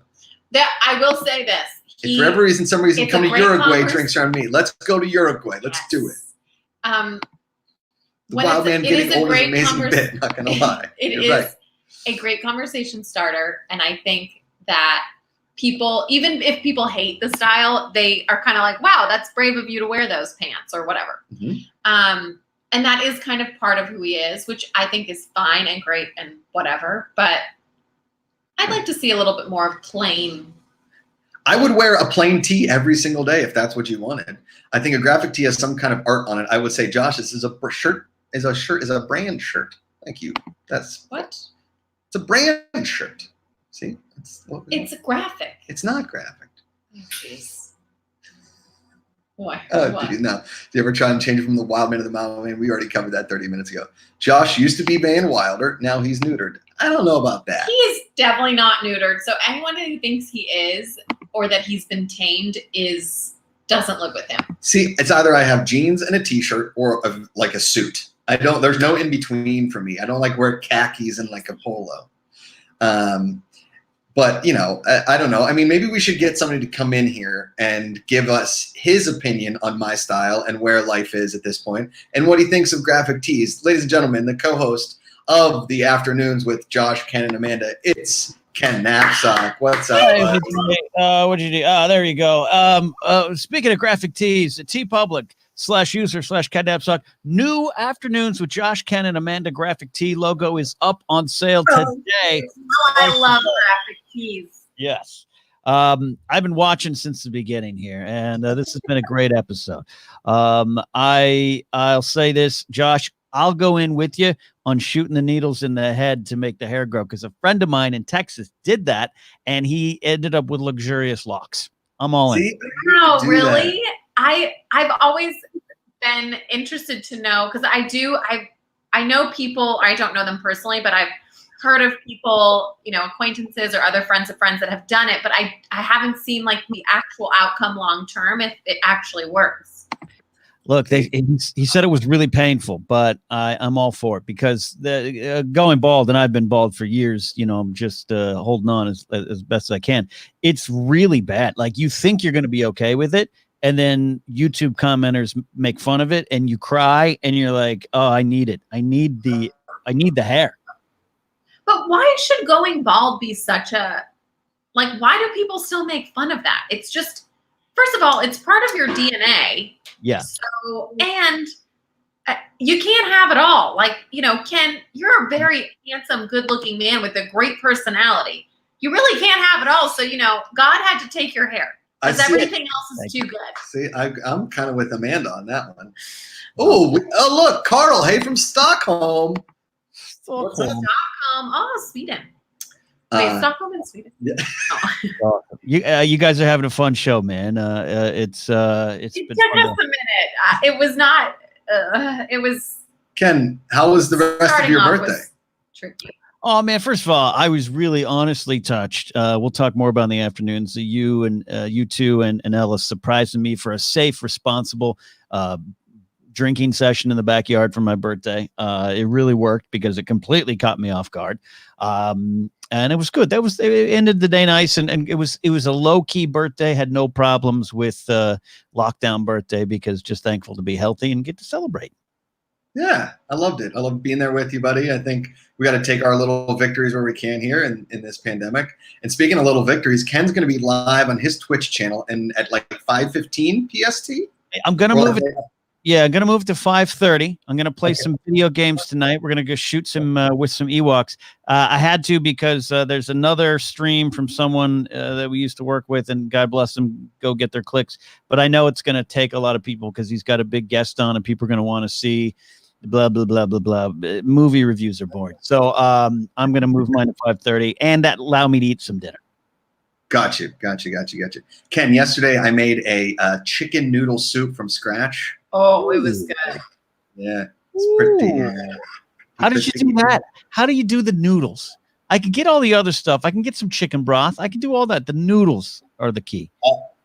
I will say this. If for some reason, come to Uruguay, drinks around me. Let's go to Uruguay. Let's do it. The wild man getting old is an amazing bit, not going to lie. It is a great conversation starter, and I think that people, even if people hate the style, they are kind of like, wow, that's brave of you to wear those pants or whatever. Mm-hmm. And that is kind of part of who he is, which I think is fine and great and whatever, but I'd like to see a little bit more plain. I would wear a plain tee every single day if that's what you wanted. I think a graphic tee has some kind of art on it. I would say, Josh, this is a brand shirt. Thank you. That's what? It's a brand shirt. See? It's a graphic. It's not graphic. Oh, jeez. What? Do you ever try and change from the wild man to the mountain man? We already covered that 30 minutes ago. Josh used to be Van Wilder. Now he's neutered. I don't know about that. He is definitely not neutered. So anyone who thinks he is or that he's been tamed doesn't live with him. See, it's either I have jeans and a t-shirt or like a suit. There's no in between for me. I don't like wear khakis and like a polo. But, I don't know. I mean, maybe we should get somebody to come in here and give us his opinion on my style and where life is at this point and what he thinks of graphic tees. Ladies and gentlemen, the co-host of the Afternoons with Josh, Ken, and Amanda, it's Ken Knapsack. What's up? Hey, what'd you do? There you go. Speaking of graphic tees, TeePublic/user/Ken Knapsack, new Afternoons with Josh, Ken, and Amanda graphic tee logo is up on sale today. I love graphic tees. Yes. I've been watching since the beginning here, and this has been a great episode. I'll say this, Josh, I'll go in with you on shooting the needles in the head to make the hair grow, because a friend of mine in Texas did that, and he ended up with luxurious locks. I'm all in. Wow, really? I've always been interested to know, because I know people, I don't know them personally, but I've heard of people, acquaintances or other friends of friends that have done it, but I haven't seen like the actual outcome long term if it actually works. Look, he said it was really painful, but I'm all for it, because going bald, and I've been bald for years, I'm just holding on as best as I can. It's really bad. Like, you think you're going to be okay with it, and then YouTube commenters make fun of it, and you cry, and you're like, oh, I need it. I need the hair. But why should going bald be such a, like, why do people still make fun of that? It's just, first of all, it's part of your DNA. Yeah. So, and you can't have it all. Like, Ken, you're a very handsome, good-looking man with a great personality. You really can't have it all. So, God had to take your hair, because everything else is too good. See, I'm kind of with Amanda on that one. Oh, look, Carl, hey, from Stockholm. Stockholm. Oh, Sweden. Wait, Stockholm and Sweden. Yeah. Oh. You guys are having a fun show, man. It took us a minute. It was not. It was Ken, how was the rest of Starting your off birthday? was tricky. Oh man! First of all, I was really honestly touched. We'll talk more about in the afternoons. You two and Ellis surprising me for a safe, responsible drinking session in the backyard for my birthday. It really worked because it completely caught me off guard, and it was good. It ended the day nice, and it was a low key birthday. Had no problems with lockdown birthday because just thankful to be healthy and get to celebrate. Yeah, I loved it. I loved being there with you, buddy. I think we got to take our little victories where we can here in this pandemic. And speaking of little victories, Ken's going to be live on his Twitch channel and at like 5:15 PST. I'm gonna move it. Yeah, I'm gonna move to 5:30. I'm gonna play some video games tonight. We're gonna go shoot some with some Ewoks. I had to because there's another stream from someone that we used to work with, and God bless them, go get their clicks. But I know it's gonna take a lot of people because he's got a big guest on, and people are gonna want to see blah blah blah blah blah. Movie reviews are boring, so I'm gonna move mine to 5:30, and that allow me to eat some dinner. Got you. Ken, yesterday I made a chicken noodle soup from scratch. Oh, it was good. Yeah, it's pretty. How did you do that? How do you do the noodles? I could get all the other stuff. I can get some chicken broth. I can do all that. The noodles are the key.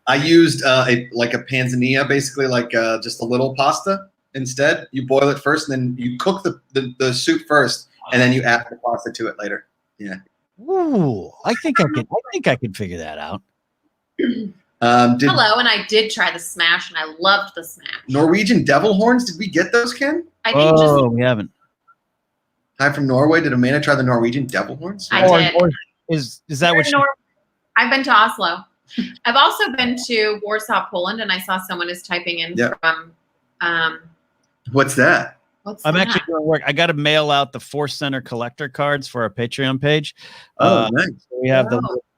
I used a panzanilla, basically like just a little pasta. Instead, you boil it first, and then you cook the soup first, and then you add the pasta to it later. Yeah. Ooh, I think I can figure that out. Hello, and I did try the smash, and I loved the smash. Norwegian devil horns. Did we get those, Ken? I think we haven't. Hi from Norway. Did Amanda try the Norwegian devil horns? I did. Is that what? I've been to Oslo. I've also been to Warsaw, Poland, and I saw someone is typing in from. What's that? I'm actually doing work. I got to mail out the Force Center collector cards for our Patreon page. Oh, nice. We have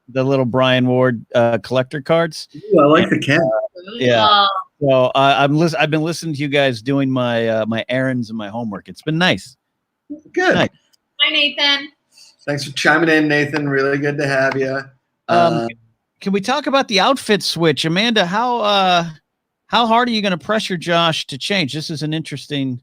the little Brian Ward collector cards. Ooh, I like the Ken. Yeah. So I've been listening to you guys doing my my errands and my homework. It's been nice. Good. Nice. Hi, Nathan. Thanks for chiming in, Nathan. Really good to have you. Can we talk about the outfit switch, Amanda? How hard are you going to pressure Josh to change? This is an interesting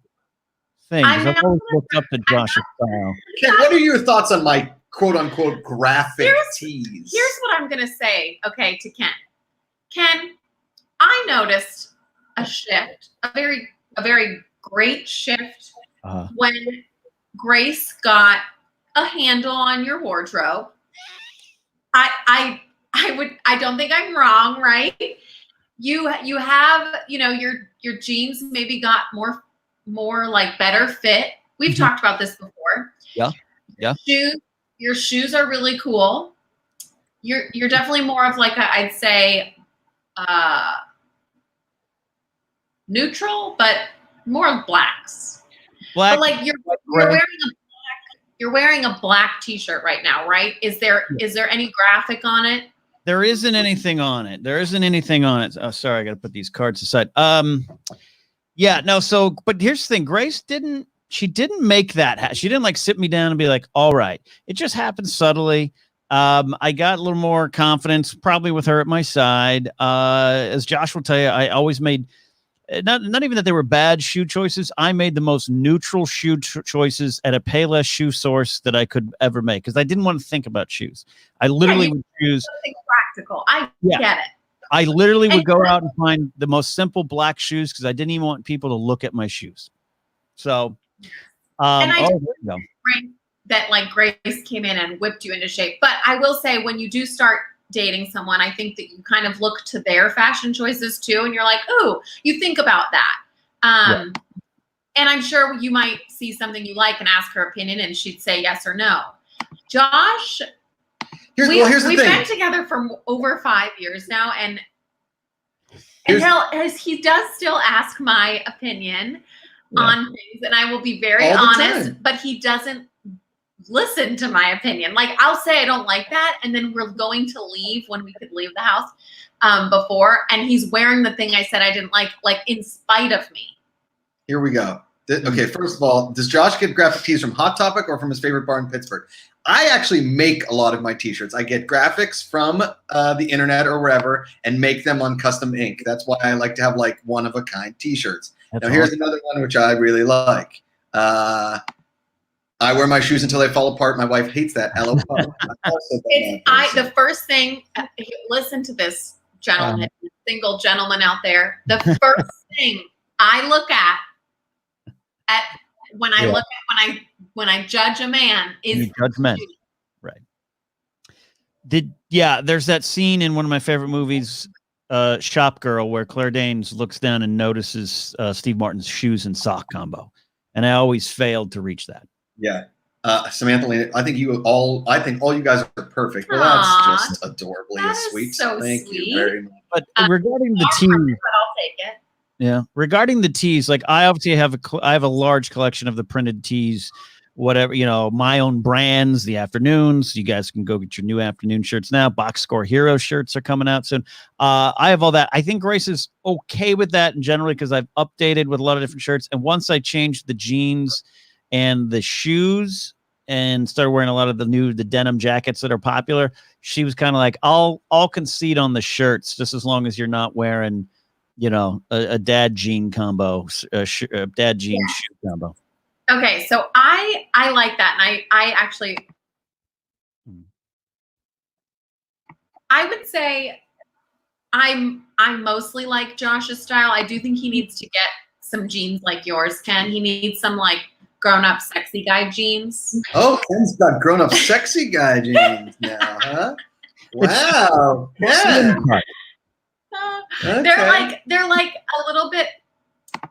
thing. I've always looked up to Josh's style. Ken, what are your thoughts on my quote-unquote graphic tees? Here's what I'm going to say, okay, to Ken. Ken, I noticed a shift, a very great shift when Grace got a handle on your wardrobe. I don't think I'm wrong, right? You have, your jeans maybe got more like better fit. We've talked about this before. Yeah. Your shoes are really cool. You're definitely more of like I'd say neutral, but more blacks. Black. But like you're wearing a black t-shirt right now, right? Is there any graphic on it? There isn't anything on it. Oh, sorry, I got to put these cards aside. Yeah, no. So, but here's the thing: Grace didn't make that. She didn't like sit me down and be like, "All right." It just happened subtly. I got a little more confidence, probably with her at my side. As Josh will tell you, I always made not even that they were bad shoe choices. I made the most neutral shoe choices at a Payless shoe source that I could ever make because I didn't want to think about shoes. I literally would choose something practical. I get it. I literally would go out and find the most simple black shoes because I didn't even want people to look at my shoes. So, and I that like Grace came in and whipped you into shape. But I will say, when you do start dating someone, I think that you kind of look to their fashion choices too, and you're like, "Ooh," you think about that. And I'm sure you might see something you like and ask her opinion, and she'd say yes or no. Josh. Here's the we've thing. been together for over 5 years now, and he does still ask my opinion on things, and I will be very honest, but he doesn't listen to my opinion. Like, I'll say I don't like that, and then we're going to leave when we could leave the house before, and he's wearing the thing I said I didn't like in spite of me. Here we go. Okay, first of all, does Josh get graphic tees from Hot Topic or from his favorite bar in Pittsburgh? I actually make a lot of my t-shirts. I get graphics from the internet or wherever and make them on custom ink. That's why I like to have like one-of-a-kind t-shirts. Now, here's another one which I really like. I wear my shoes until they fall apart. My wife hates that. LOL. The first thing, listen to this, gentleman, single gentleman out there. The first thing I look at when I judge a man is judge men. Right. There's that scene in one of my favorite movies, Shop Girl, where Claire Danes looks down and notices Steve Martin's shoes and sock combo, and I always failed to reach that. Yeah. Samantha, I think all you guys are perfect. Well, that's just adorably sweet. So Thank sweet. you very much. But regarding the teas, I'll take it. Yeah, regarding the teas, like I obviously have a large collection of the printed teas, whatever, my own brands, the afternoons. You guys can go get your new afternoon shirts now. Box Score Hero shirts are coming out soon. I have all that. I think Grace is okay with that in general because I've updated with a lot of different shirts. And once I changed the jeans and the shoes and started wearing a lot of the denim jackets that are popular, she was kind of like, I'll concede on the shirts just as long as you're not wearing, a dad jean combo, dad jean shoe combo. Okay, so I like that, and I actually, I would say I mostly like Josh's style. I do think he needs to get some jeans like yours, Ken. He needs some like grown-up sexy guy jeans. Oh, Ken's got grown-up sexy guy jeans now, huh? Wow. Yeah. Okay. They're like a little bit,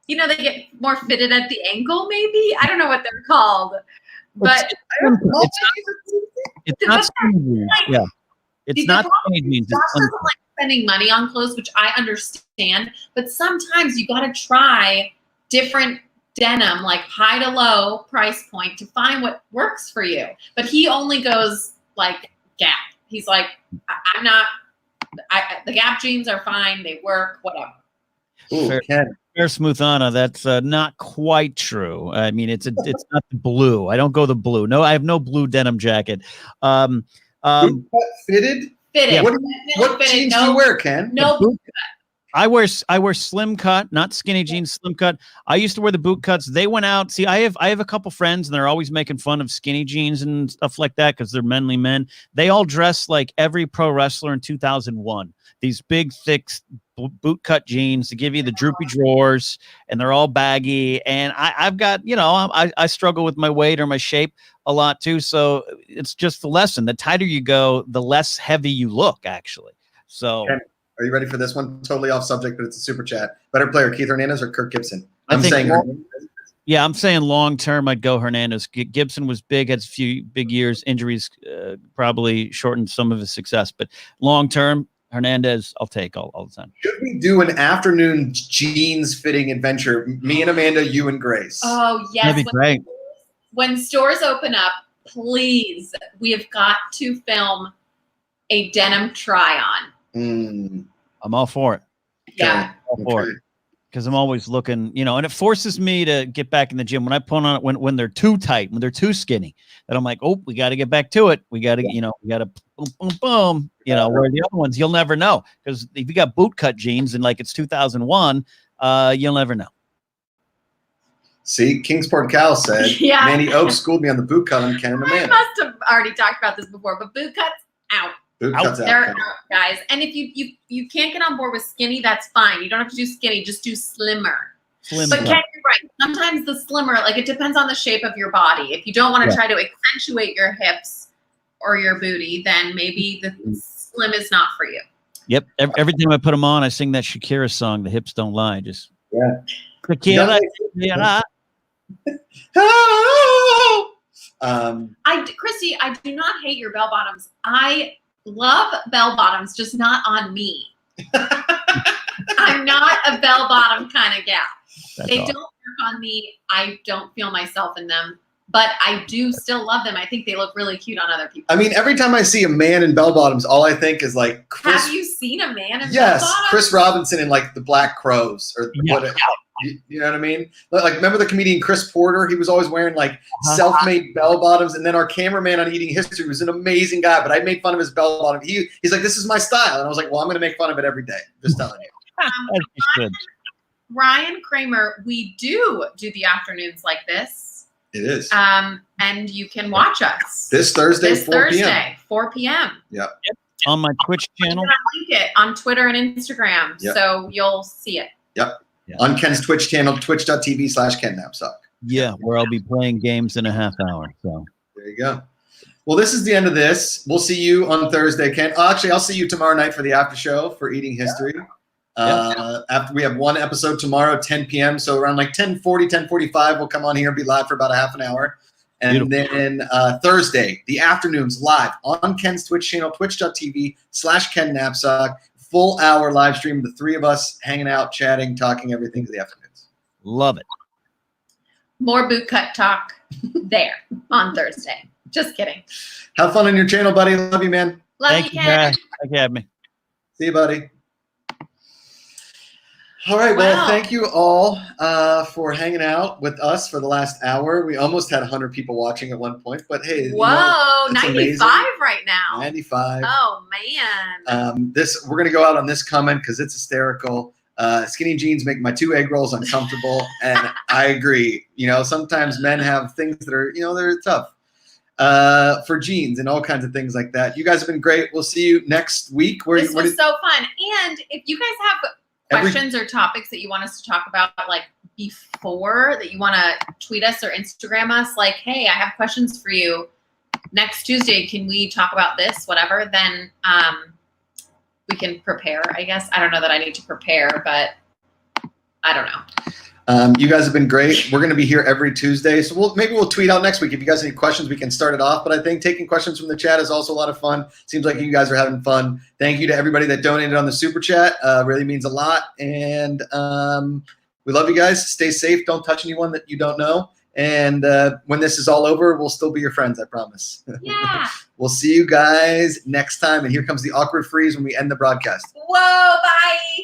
they get more fitted at the ankle, maybe. I don't know what they're called, but it's not skinny jeans. Yeah, it's not skinny jeans. Josh doesn't like spending money on clothes, which I understand, but sometimes you got to try different denim, like high to low price point, to find what works for you. But he only goes like Gap. He's like, the Gap jeans are fine. They work, whatever. Ooh, Ken. Fair Smoothana, that's not quite true. I mean, it's not the blue. I don't go the blue. No, I have no blue denim jacket. Fitted? Fitted. Yeah. What jeans do you wear, Ken? No boot cut. I wear slim cut, not skinny jeans, slim cut. I used to wear the boot cuts. They went out. See, I have a couple friends, and they're always making fun of skinny jeans and stuff like that because they're manly men. They all dress like every pro wrestler in 2001. These big, thick boot cut jeans to give you the droopy drawers, and they're all baggy. And I've got, I struggle with my weight or my shape a lot too. So it's just the lesson. The tighter you go, the less heavy you look, actually. So. Ken, are you ready for this one? Totally off subject, but it's a super chat. Better player, Keith Hernandez or Kirk Gibson? I'm saying long term, I'd go Hernandez. Gibson was big, had a few big years. Injuries probably shortened some of his success, but long term, Hernandez, I'll take all the time. Should we do an afternoon jeans fitting adventure? Me and Amanda, you and Grace. Oh, yes. That'd be great. When stores open up, please, we have got to film a denim try-on. I'm all for it. Yeah. All for it. Because I'm always looking, and it forces me to get back in the gym when I put on it when they're too tight, when they're too skinny. Then I'm like, we got to get back to it. We got to, boom, boom, boom. Where the other ones, you'll never know. Because if you got boot cut jeans and like it's 2001, you'll never know. See, Kingsport Cal said, Manny Oaks schooled me on the boot cut on Ken and Amanda. I must have already talked about this before, but boot cuts out. Boot cuts out. They're out, guys. And if you can't get on board with skinny, that's fine. You don't have to do skinny. Just do slimmer. But Ken, you're right. Sometimes the slimmer, like it depends on the shape of your body. If you don't want to try to accentuate your hips or your booty, then maybe the slim is not for you. Yep. Every time I put them on, I sing that Shakira song, "The Hips Don't Lie." Just Chrissy, I do not hate your bell bottoms. I love bell bottoms, just not on me. I'm not a bell bottom kind of gal. They don't work on me. I don't feel myself in them, but I do still love them. I think they look really cute on other people. I mean, every time I see a man in bell bottoms, all I think is like Chris. Have you seen a man in bell Yes, bottoms? Chris Robinson in like the Black Crows or what? You know what I mean? Like, remember the comedian Chris Porter? He was always wearing like self-made bell bottoms. And then our cameraman on Eating History was an amazing guy, but I made fun of his bell bottom. He's like, this is my style. And I was like, well, I'm going to make fun of it every day. Just telling you. Ryan Kramer, we do the afternoons like this. It is. And you can watch us This Thursday, 4 p.m. 4 p.m. Yep. On my Twitch channel. I'm gonna link it on Twitter and Instagram, Yep. so you'll see it. Yep. Yeah. On Ken's Twitch channel, twitch.tv/KenNapzok. Yeah, where I'll be playing games in a half hour. So There you go. Well, this is the end of this. We'll see you on Thursday, Ken. Oh, actually, I'll see you tomorrow night for the after show for Eating History. After we have one episode tomorrow, 10 p.m. So around like 10:40, 10:45, we'll come on here and be live for about a half an hour. And then Thursday, the afternoons live on Ken's Twitch channel, twitch.tv/KenNapzok. Full hour live stream, the three of us hanging out, chatting, talking everything to the afternoons. love it. More bootcut talk there on Thursday. Just kidding. Have fun on your channel, buddy. Love you, man. Love Thank you, you, Ken. guys. Thank you for having me. See you, buddy. All right, well, Wow. thank you all for hanging out with us for the last hour. We almost had 100 people watching at one point, but hey, Whoa, it's 95 amazing. right now. 95. Oh man. We're gonna go out on this comment because it's hysterical. Skinny jeans make my 2 egg rolls uncomfortable, and I agree. Sometimes men have things that are, they're tough for jeans and all kinds of things like that. You guys have been great. We'll see you next week. This was so fun. And if you guys have Every- questions or topics that you want us to talk about, like before, that you want to tweet us or Instagram us, like, hey, I have questions for you next Tuesday. Can we talk about this? Whatever. Then we can prepare, I guess. I don't know that I need to prepare, but I don't know. You guys have been great. We're going to be here every Tuesday. So maybe we'll tweet out next week. If you guys have any questions, we can start it off. But I think taking questions from the chat is also a lot of fun. Seems like you guys are having fun. Thank you to everybody that donated on the super chat. Really means a lot. And we love you guys. Stay safe. Don't touch anyone that you don't know. And when this is all over, we'll still be your friends, I promise. Yeah. We'll see you guys next time. And here comes the awkward freeze when we end the broadcast. Whoa, bye.